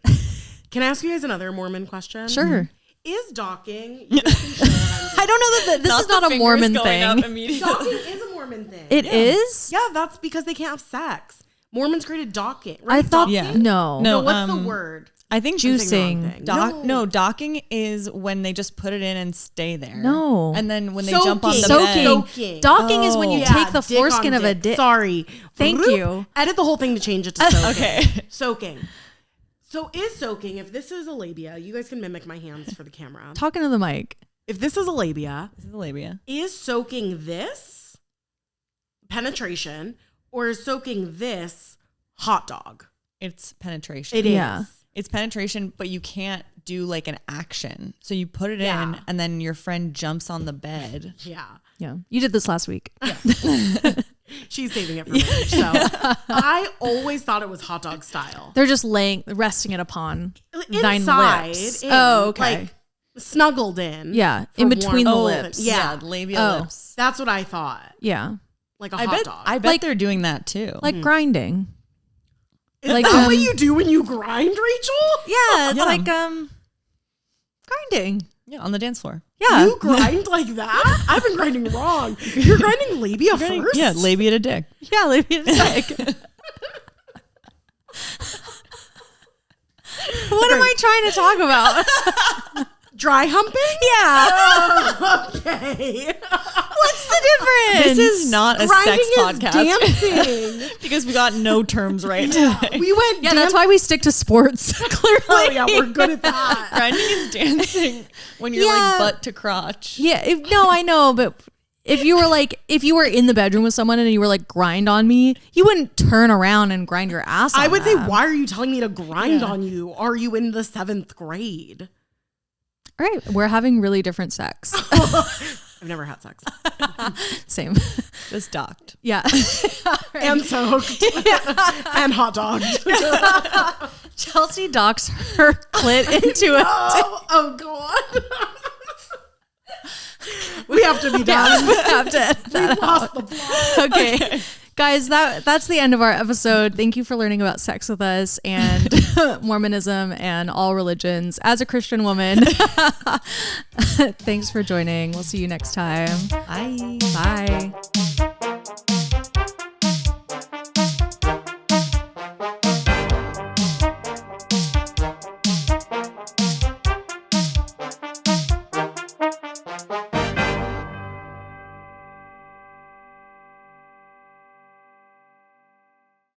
Can I ask you guys another Mormon question? Sure. Is docking? You guys can share what I'm I don't know that this is not a Mormon thing. doing. Docking is a Mormon thing. It is? Yeah, that's because they can't have sex. Mormons created docking. I Right? thought Docking? Yeah. no. No. What's the word? I think I'm saying the Juicing. wrong thing. No, docking is when they just put it in and stay there. No. And then when they Soaking. jump on the Soaking. bed. Soaking. Docking is when you Yeah, take the dick foreskin on of a dick. dick. Sorry. Thank Vroom. you. Edit the whole thing to change it to soaking. Okay. Soaking. So is soaking, if this is a labia, you guys can mimic my hands for the camera. Talking to the mic. If this is a labia, This is the labia. is soaking this penetration or is soaking this hot dog? It's penetration. It is. Yeah. It's penetration, but you can't do like an action. So you put it Yeah. in and then your friend jumps on the bed. Yeah. Yeah. You did this last week. She's saving it for marriage. So I always thought it was hot dog style. They're just resting it upon thine Inside. lips. in, Oh, okay. Like snuggled in. Yeah. for In between the warmth. lips. Yeah. labia Oh. lips. That's what I thought. Yeah. Like a I hot bet dog. Like- they're doing that too. Like grinding. Is like, that what you do when you grind, Rachel? Yeah. It's Yeah. like grinding. yeah, on the dance floor. Yeah. You grind like that? I've been grinding wrong. You're grinding labia first? Yeah, labia to dick. Yeah, labia to dick. What am I trying to talk about? Dry humping? Yeah. Okay. What's the difference? This is not a Grinding sex is podcast dancing. because we got no terms right. We went Yeah, that's why we stick to sports. Clearly. Oh, yeah, we're good at that. Grinding is dancing when you're Yeah. like butt to crotch. Yeah, no, I know, but if you were in the bedroom with someone and you were like grind on me, you wouldn't turn around and grind your ass on I would say, them. why are you telling me to grind on you? Are you in the 7th grade? All right, we're having really different sex. I've never had sex. Same. Just docked. Yeah. And soaked. And hot dogged. Chelsea docks her clit into it. Oh God. We have to be done. We have to edit that We lost the plot. Okay. Guys, that's the end of our episode. Thank you for learning about sex with us and Mormonism and all religions as a Christian woman. Thanks for joining. We'll see you next time. Bye. Bye.